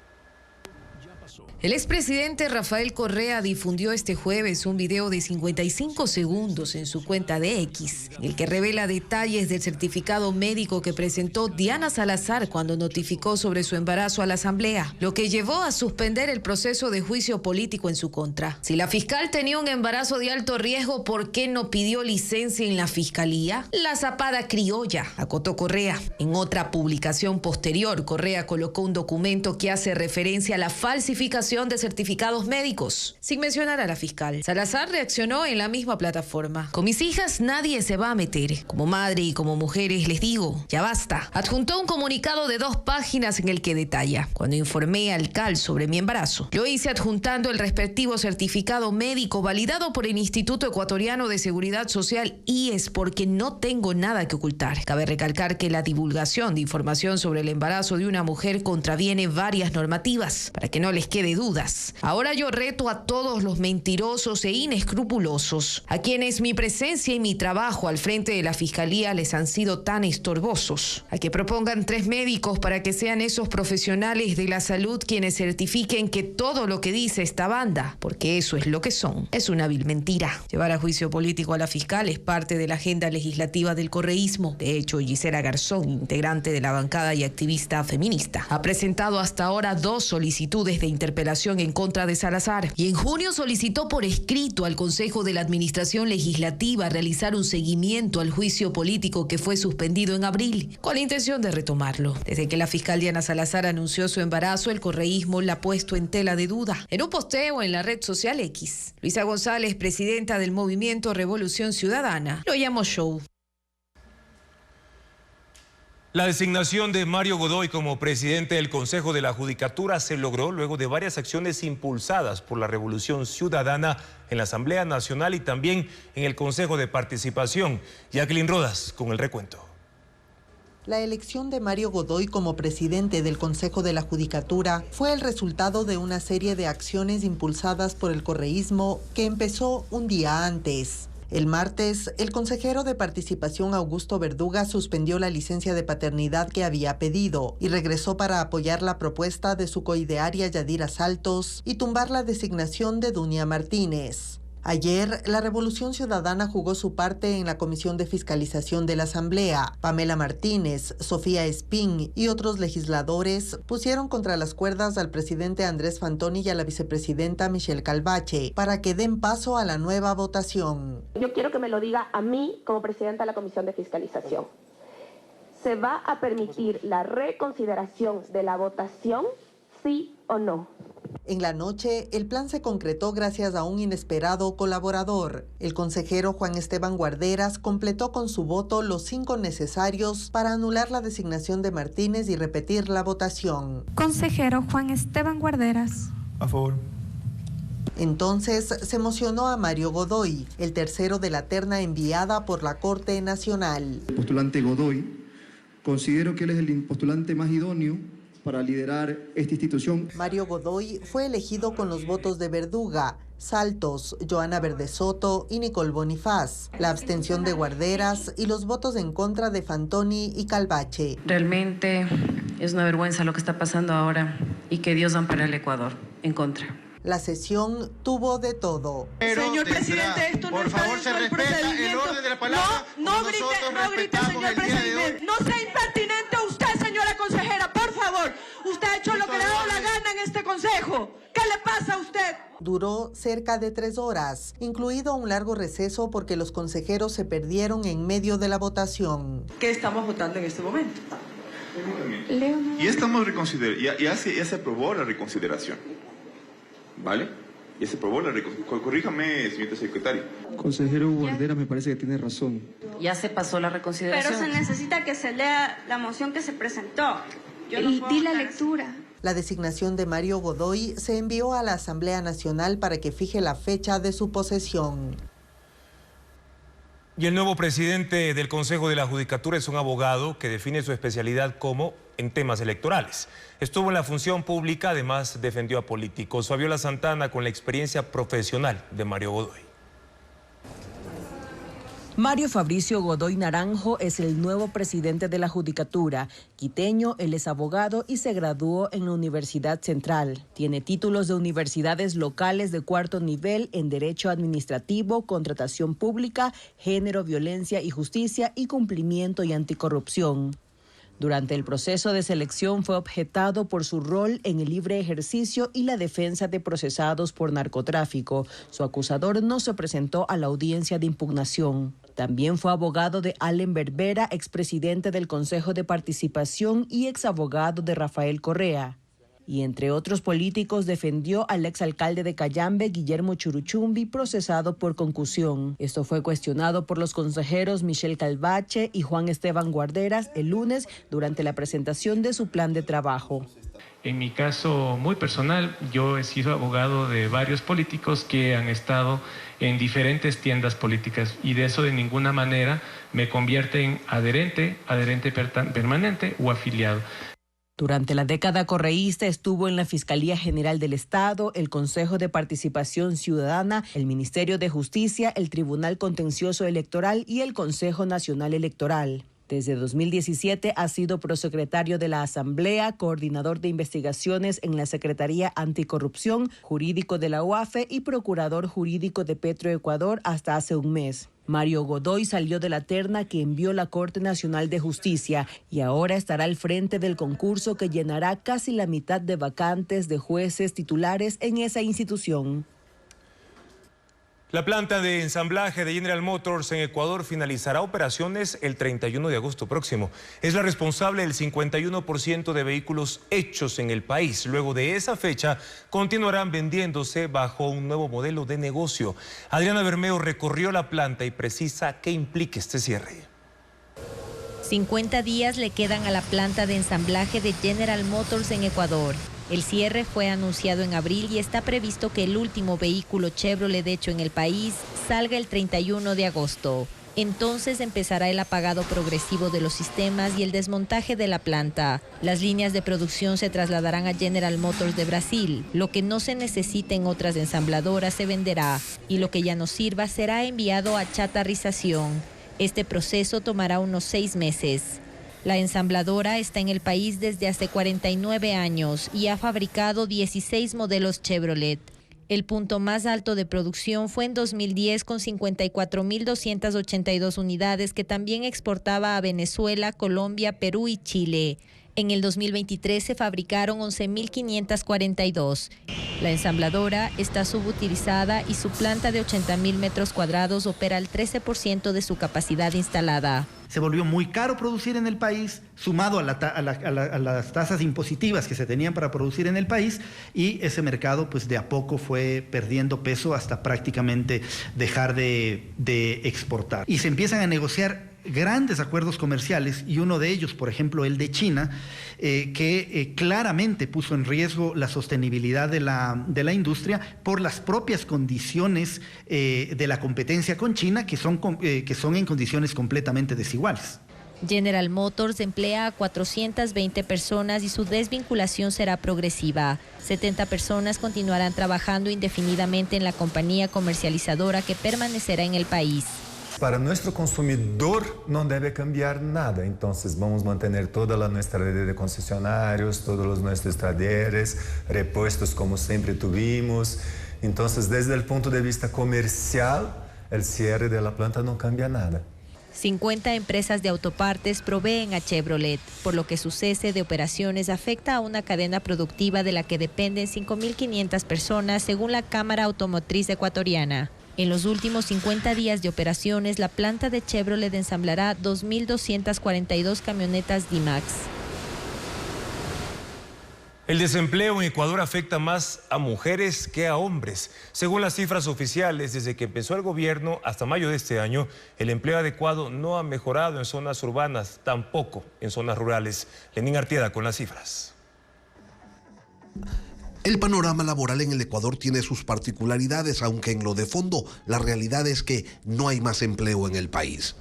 El expresidente Rafael Correa difundió este jueves un video de 55 segundos en su cuenta de X, en el que revela detalles del certificado médico que presentó Diana Salazar cuando notificó sobre su embarazo a la Asamblea, lo que llevó a suspender el proceso de juicio político en su contra. Si la fiscal tenía un embarazo de alto riesgo, ¿por qué no pidió licencia en la fiscalía? La zapada criolla, acotó Correa. En otra publicación posterior, Correa colocó un documento que hace referencia a la falsificación de certificados médicos, sin mencionar a la fiscal. Salazar reaccionó en la misma plataforma. Con mis hijas nadie se va a meter. Como madre y como mujeres les digo, ya basta. Adjuntó un comunicado de 2 páginas en el que detalla: cuando informé al CAL sobre mi embarazo, lo hice adjuntando el respectivo certificado médico validado por el Instituto Ecuatoriano de Seguridad Social y es porque no tengo nada que ocultar. Cabe recalcar que la divulgación de información sobre el embarazo de una mujer contraviene varias normativas. Para que no les quede dudas. Ahora yo reto a todos los mentirosos e inescrupulosos, a quienes mi presencia y mi trabajo al frente de la Fiscalía les han sido tan estorbosos, a que propongan 3 médicos para que sean esos profesionales de la salud quienes certifiquen que todo lo que dice esta banda, porque eso es lo que son, es una vil mentira. Llevar a juicio político a la fiscal es parte de la agenda legislativa del correísmo. De hecho, Gisela Garzón, integrante de la bancada y activista feminista, ha presentado hasta ahora 2 solicitudes de interpelación en contra de Salazar y en junio solicitó por escrito al Consejo de la Administración Legislativa realizar un seguimiento al juicio político que fue suspendido en abril, con la intención de retomarlo. Desde que la fiscal Diana Salazar anunció su embarazo, el correísmo la ha puesto en tela de duda. En un posteo en la red social X, Luisa González, presidenta del movimiento Revolución Ciudadana, lo llamó show. La designación de Mario Godoy como presidente del Consejo de la Judicatura se logró luego de varias acciones impulsadas por la Revolución Ciudadana en la Asamblea Nacional y también en el Consejo de Participación. Jacqueline Rodas con el recuento. La elección de Mario Godoy como presidente del Consejo de la Judicatura fue el resultado de una serie de acciones impulsadas por el correísmo que empezó un día antes. El martes, el consejero de Participación Augusto Verduga suspendió la licencia de paternidad que había pedido y regresó para apoyar la propuesta de su coidearia Yadira Saltos y tumbar la designación de Dunia Martínez. Ayer, la Revolución Ciudadana jugó su parte en la Comisión de Fiscalización de la Asamblea. Pamela Martínez, Sofía Espín y otros legisladores pusieron contra las cuerdas al presidente Andrés Fantoni y a la vicepresidenta Michelle Calvache para que den paso a la nueva votación. Yo quiero que me lo diga a mí como presidenta de la Comisión de Fiscalización. ¿Se va a permitir la reconsideración de la votación, sí o no? En la noche, el plan se concretó gracias a un inesperado colaborador. El consejero Juan Esteban Guarderas completó con su voto los 5 necesarios para anular la designación de Martínez y repetir la votación. Consejero Juan Esteban Guarderas. A favor. Entonces se emocionó a Mario Godoy, el tercero de la terna enviada por la Corte Nacional. El postulante Godoy, considero que él es el postulante más idóneo para liderar esta institución. Mario Godoy fue elegido con los votos de Verduga, Saltos, Joana Verdesoto y Nicole Bonifaz, la abstención de Guarderas y los votos en contra de Fantoni y Calvache. Realmente es una vergüenza lo que está pasando ahora y que Dios ampare al Ecuador en contra. La sesión tuvo de todo. Señor presidente, esto no está dentro del procedimiento. El orden de la palabra. No grite, señor presidente. No sea impertinente usted, señora consejera, por favor. Usted ha hecho lo que le ha dado la gana en este consejo. ¿Qué le pasa a usted? Duró cerca de 3 horas, incluido un largo receso porque los consejeros se perdieron en medio de la votación. ¿Qué estamos votando en este momento? Y estamos reconsiderando, ya se aprobó la reconsideración. ¿Vale? Ya se aprobó la reconsideración. Corríjame, señorita secretaria. Consejero Guardera, me parece que tiene razón. Ya se pasó la reconsideración. Pero se necesita que se lea la moción que se presentó. Y di la lectura. La designación de Mario Godoy se envió a la Asamblea Nacional para que fije la fecha de su posesión. Y el nuevo presidente del Consejo de la Judicatura es un abogado que define su especialidad como en temas electorales. Estuvo en la función pública, además defendió a políticos. Fabiola Santana con la experiencia profesional de Mario Godoy. Mario Fabricio Godoy Naranjo es el nuevo presidente de la Judicatura. Quiteño, él es abogado y se graduó en la Universidad Central. Tiene títulos de universidades locales de cuarto nivel en Derecho Administrativo, Contratación Pública, Género, Violencia y Justicia y Cumplimiento y Anticorrupción. Durante el proceso de selección fue objetado por su rol en el libre ejercicio y la defensa de procesados por narcotráfico. Su acusador no se presentó a la audiencia de impugnación. También fue abogado de Allen Berbera, expresidente del Consejo de Participación y exabogado de Rafael Correa. Y entre otros políticos defendió al exalcalde de Cayambe, Guillermo Churuchumbi, procesado por concusión. Esto fue cuestionado por los consejeros Michelle Calvache y Juan Esteban Guarderas el lunes durante la presentación de su plan de trabajo. En mi caso muy personal, yo he sido abogado de varios políticos que han estado en diferentes tiendas políticas y de eso de ninguna manera me convierte en adherente permanente o afiliado. Durante la década correísta estuvo en la Fiscalía General del Estado, el Consejo de Participación Ciudadana, el Ministerio de Justicia, el Tribunal Contencioso Electoral y el Consejo Nacional Electoral. Desde 2017 ha sido prosecretario de la Asamblea, coordinador de investigaciones en la Secretaría Anticorrupción, jurídico de la UAFE y procurador jurídico de Petroecuador hasta hace un mes. Mario Godoy salió de la terna que envió la Corte Nacional de Justicia y ahora estará al frente del concurso que llenará casi la mitad de vacantes de jueces titulares en esa institución. La planta de ensamblaje de General Motors en Ecuador finalizará operaciones el 31 de agosto próximo. Es la responsable del 51% de vehículos hechos en el país. Luego de esa fecha, continuarán vendiéndose bajo un nuevo modelo de negocio. Adriana Bermeo recorrió la planta y precisa qué implica este cierre. 50 días le quedan a la planta de ensamblaje de General Motors en Ecuador. El cierre fue anunciado en abril y está previsto que el último vehículo Chevrolet hecho en el país salga el 31 de agosto. Entonces empezará el apagado progresivo de los sistemas y el desmontaje de la planta. Las líneas de producción se trasladarán a General Motors de Brasil. Lo que no se necesite en otras ensambladoras se venderá y lo que ya no sirva será enviado a chatarrización. Este proceso tomará unos 6 meses. La ensambladora está en el país desde hace 49 años y ha fabricado 16 modelos Chevrolet. El punto más alto de producción fue en 2010 con 54.282 unidades que también exportaba a Venezuela, Colombia, Perú y Chile. En el 2023 se fabricaron 11.542. La ensambladora está subutilizada y su planta de 80.000 metros cuadrados opera al 13% de su capacidad instalada. Se volvió muy caro producir en el país, sumado a las tasas impositivas que se tenían para producir en el país, y ese mercado pues de a poco fue perdiendo peso hasta prácticamente dejar de exportar. Y se empiezan a negociar grandes acuerdos comerciales y uno de ellos, por ejemplo, el de China, que claramente puso en riesgo la sostenibilidad de la industria por las propias condiciones de la competencia con China, que son en condiciones completamente desiguales. General Motors emplea a 420 personas y su desvinculación será progresiva. 70 personas continuarán trabajando indefinidamente en la compañía comercializadora que permanecerá en el país. Para nuestro consumidor no debe cambiar nada, entonces vamos a mantener toda nuestra red de concesionarios, todos nuestros talleres, repuestos como siempre tuvimos. Entonces, desde el punto de vista comercial, el cierre de la planta no cambia nada. 50 empresas de autopartes proveen a Chevrolet, por lo que su cese de operaciones afecta a una cadena productiva de la que dependen 5.500 personas, según la Cámara Automotriz Ecuatoriana. En los últimos 50 días de operaciones, la planta de Chevrolet ensamblará 2.242 camionetas D-Max. El desempleo en Ecuador afecta más a mujeres que a hombres. Según las cifras oficiales, desde que empezó el gobierno hasta mayo de este año, el empleo adecuado no ha mejorado en zonas urbanas, tampoco en zonas rurales. Lenín Artieda con las cifras. El panorama laboral en el Ecuador tiene sus particularidades, aunque en lo de fondo la realidad es que no hay más empleo en el país.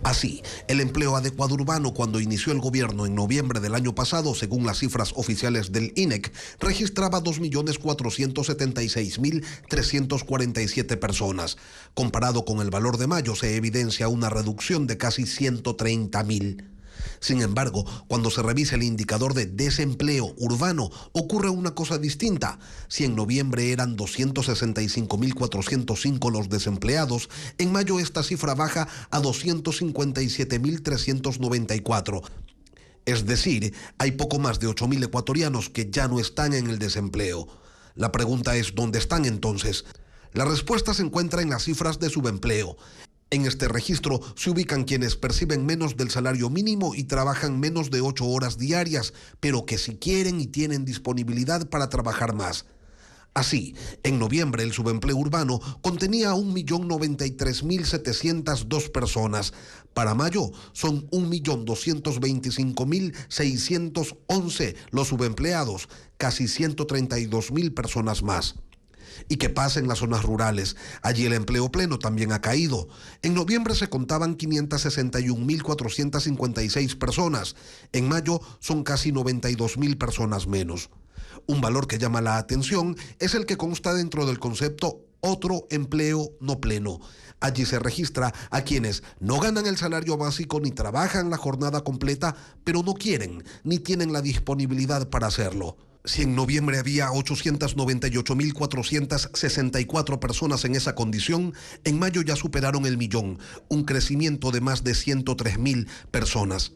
Así, el empleo adecuado urbano cuando inició el gobierno en noviembre del año pasado, según las cifras oficiales del INEC, registraba 2.476.347 personas. Comparado con el valor de mayo, se evidencia una reducción de casi 130.000. Sin embargo, cuando se revisa el indicador de desempleo urbano, ocurre una cosa distinta. Si en noviembre eran 265.405 los desempleados, en mayo esta cifra baja a 257.394. Es decir, hay poco más de 8.000 ecuatorianos que ya no están en el desempleo. La pregunta es, ¿dónde están entonces? La respuesta se encuentra en las cifras de subempleo. En este registro se ubican quienes perciben menos del salario mínimo y trabajan menos de 8 horas diarias, pero que si quieren y tienen disponibilidad para trabajar más. Así, en noviembre el subempleo urbano contenía 1.093.702 personas. Para mayo son 1.225.611 los subempleados, casi 132.000 personas más. ¿Y qué pasa en las zonas rurales? Allí el empleo pleno también ha caído. En noviembre se contaban 561.456 personas. En mayo son casi 92.000 personas menos. Un valor que llama la atención es el que consta dentro del concepto otro empleo no pleno. Allí se registra a quienes no ganan el salario básico ni trabajan la jornada completa, pero no quieren ni tienen la disponibilidad para hacerlo. Si en noviembre había 898.464 personas en esa condición, en mayo ya superaron el millón, un crecimiento de más de 103.000 personas.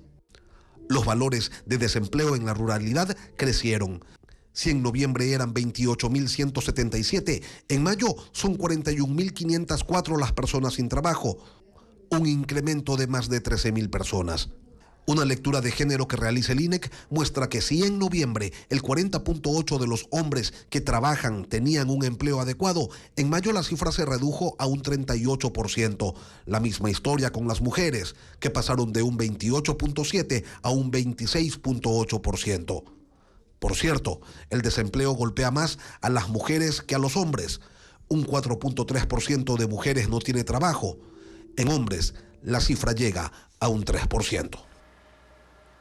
Los valores de desempleo en la ruralidad crecieron. Si en noviembre eran 28.177, en mayo son 41.504 las personas sin trabajo, un incremento de más de 13.000 personas. Una lectura de género que realiza el INEC muestra que si en noviembre el 40.8% de los hombres que trabajan tenían un empleo adecuado, en mayo la cifra se redujo a un 38%. La misma historia con las mujeres, que pasaron de un 28.7% a un 26.8%. Por cierto, el desempleo golpea más a las mujeres que a los hombres. Un 4.3% de mujeres no tiene trabajo. En hombres, la cifra llega a un 3%.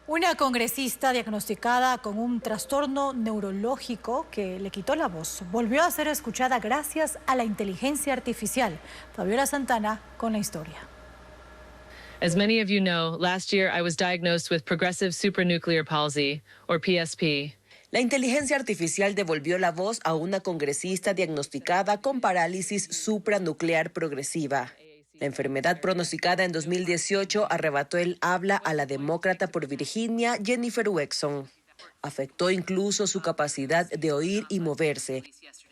Una congresista diagnosticada con un trastorno neurológico que le quitó la voz volvió a ser escuchada gracias a la inteligencia artificial. Fabiola Santana con la historia. As many of you know, last year I was diagnosed with progressive supranuclear palsy, or PSP. La inteligencia artificial devolvió la voz a una congresista diagnosticada con parálisis supranuclear progresiva. La enfermedad pronosticada en 2018 arrebató el habla a la demócrata por Virginia, Jennifer Wexon. Afectó incluso su capacidad de oír y moverse.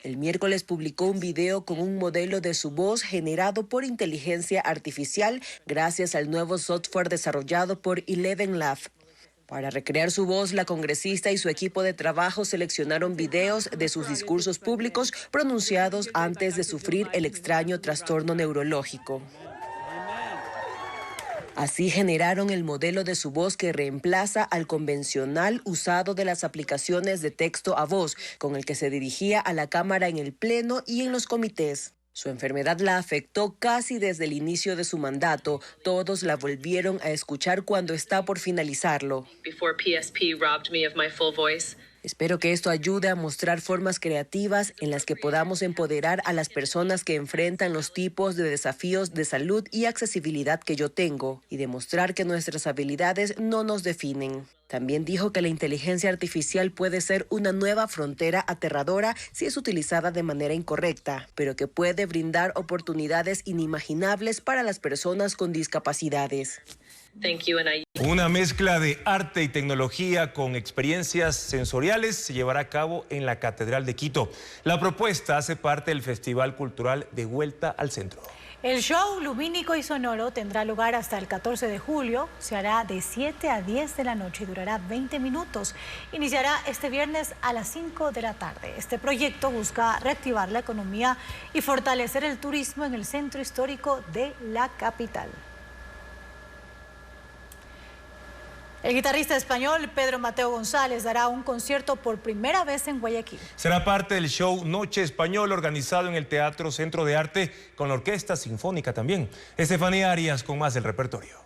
El miércoles publicó un video con un modelo de su voz generado por inteligencia artificial gracias al nuevo software desarrollado por ElevenLab. Para recrear su voz, la congresista y su equipo de trabajo seleccionaron videos de sus discursos públicos pronunciados antes de sufrir el extraño trastorno neurológico. Así generaron el modelo de su voz que reemplaza al convencional usado de las aplicaciones de texto a voz, con el que se dirigía a la Cámara en el Pleno y en los comités. Su enfermedad la afectó casi desde el inicio de su mandato. Todos la volvieron a escuchar cuando está por finalizarlo. Before PSP robbed me of my full voice. Espero que esto ayude a mostrar formas creativas en las que podamos empoderar a las personas que enfrentan los tipos de desafíos de salud y accesibilidad que yo tengo y demostrar que nuestras habilidades no nos definen. También dijo que la inteligencia artificial puede ser una nueva frontera aterradora si es utilizada de manera incorrecta, pero que puede brindar oportunidades inimaginables para las personas con discapacidades. Una mezcla de arte y tecnología con experiencias sensoriales se llevará a cabo en la Catedral de Quito. La propuesta hace parte del Festival Cultural de Vuelta al Centro. El show lumínico y sonoro tendrá lugar hasta el 14 de julio. Se hará de 7 a 10 de la noche y durará 20 minutos. Iniciará este viernes a las 5 de la tarde. Este proyecto busca reactivar la economía y fortalecer el turismo en el centro histórico de la capital. El guitarrista español Pedro Mateo González dará un concierto por primera vez en Guayaquil. Será parte del show Noche Español organizado en el Teatro Centro de Arte con la Orquesta Sinfónica también. Estefanía Arias con más del repertorio.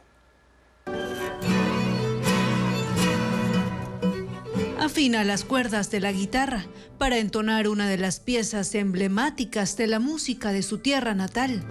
Afina las cuerdas de la guitarra para entonar una de las piezas emblemáticas de la música de su tierra natal.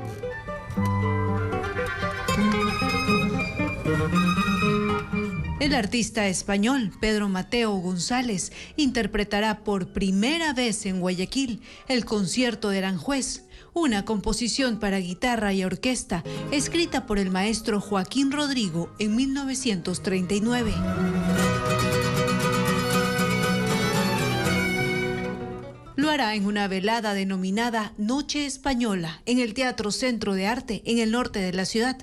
El artista español Pedro Mateo González interpretará por primera vez en Guayaquil el concierto de Aranjuez, una composición para guitarra y orquesta escrita por el maestro Joaquín Rodrigo en 1939. Lo hará en una velada denominada Noche Española en el Teatro Centro de Arte en el norte de la ciudad.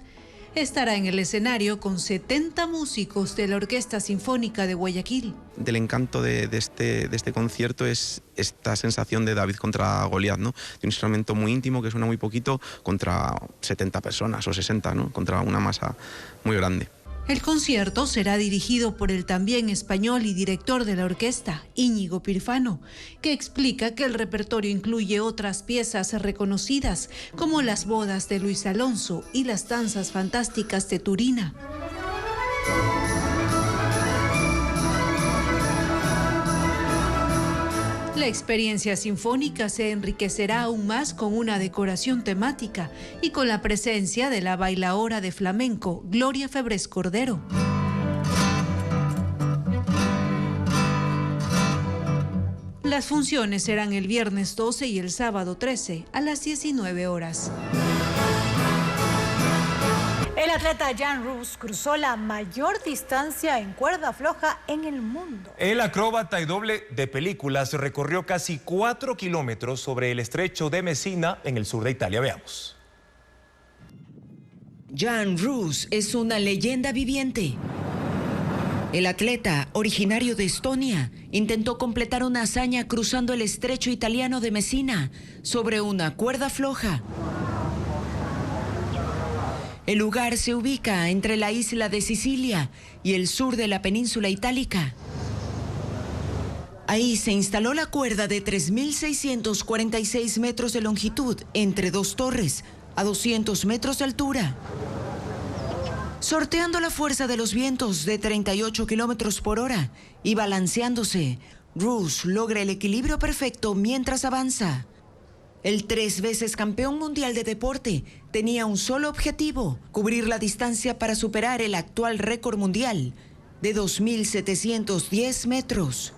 Estará en el escenario con 70 músicos de la Orquesta Sinfónica de Guayaquil. Del encanto de este concierto es esta sensación de David contra Goliat, ¿no? De un instrumento muy íntimo que suena muy poquito contra 70 personas o 60, ¿no? Contra una masa muy grande. El concierto será dirigido por el también español y director de la orquesta, Íñigo Pirfano, que explica que el repertorio incluye otras piezas reconocidas, como las bodas de Luis Alonso y las danzas fantásticas de Turina. La experiencia sinfónica se enriquecerá aún más con una decoración temática y con la presencia de la bailaora de flamenco Gloria Febres Cordero. Las funciones serán el viernes 12 y el sábado 13 a las 19 horas. El atleta Jan Roos cruzó la mayor distancia en cuerda floja en el mundo. El acróbata y doble de películas recorrió casi 4 kilómetros sobre el estrecho de Messina en el sur de Italia. Veamos. Jan Roos es una leyenda viviente. El atleta, originario de Estonia, intentó completar una hazaña cruzando el estrecho italiano de Messina sobre una cuerda floja. El lugar se ubica entre la isla de Sicilia y el sur de la península itálica. Ahí se instaló la cuerda de 3.646 metros de longitud entre dos torres a 200 metros de altura. Sorteando la fuerza de los vientos de 38 kilómetros por hora y balanceándose, Roos logra el equilibrio perfecto mientras avanza. El 3 veces campeón mundial de deporte tenía un solo objetivo: cubrir la distancia para superar el actual récord mundial de 2.710 metros.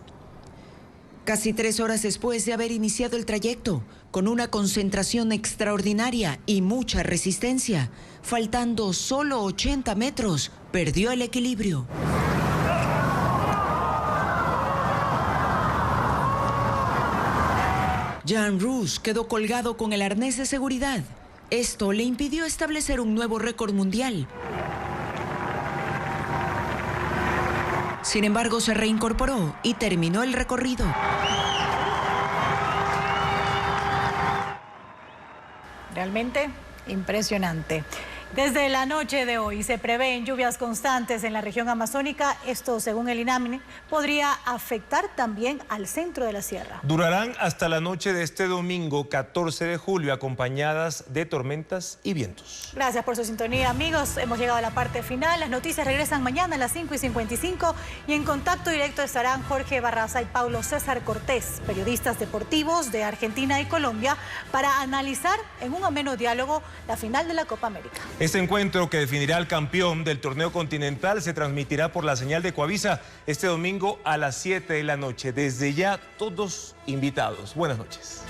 Casi 3 horas después de haber iniciado el trayecto, con una concentración extraordinaria y mucha resistencia, faltando solo 80 metros, perdió el equilibrio. Jan Roos quedó colgado con el arnés de seguridad. Esto le impidió establecer un nuevo récord mundial. Sin embargo, se reincorporó y terminó el recorrido. Realmente impresionante. Desde la noche de hoy se prevén lluvias constantes en la región amazónica. Esto, según el INAMNE, podría afectar también al centro de la sierra. Durarán hasta la noche de este domingo 14 de julio, acompañadas de tormentas y vientos. Gracias por su sintonía, amigos. Hemos llegado a la parte final. Las noticias regresan mañana a las 5:55 y en contacto directo estarán Jorge Barraza y Paulo César Cortés, periodistas deportivos de Argentina y Colombia, para analizar en un ameno diálogo la final de la Copa América. Este encuentro, que definirá al campeón del torneo continental, se transmitirá por la señal de Coavisa este domingo a las 7 de la noche. Desde ya, todos invitados. Buenas noches.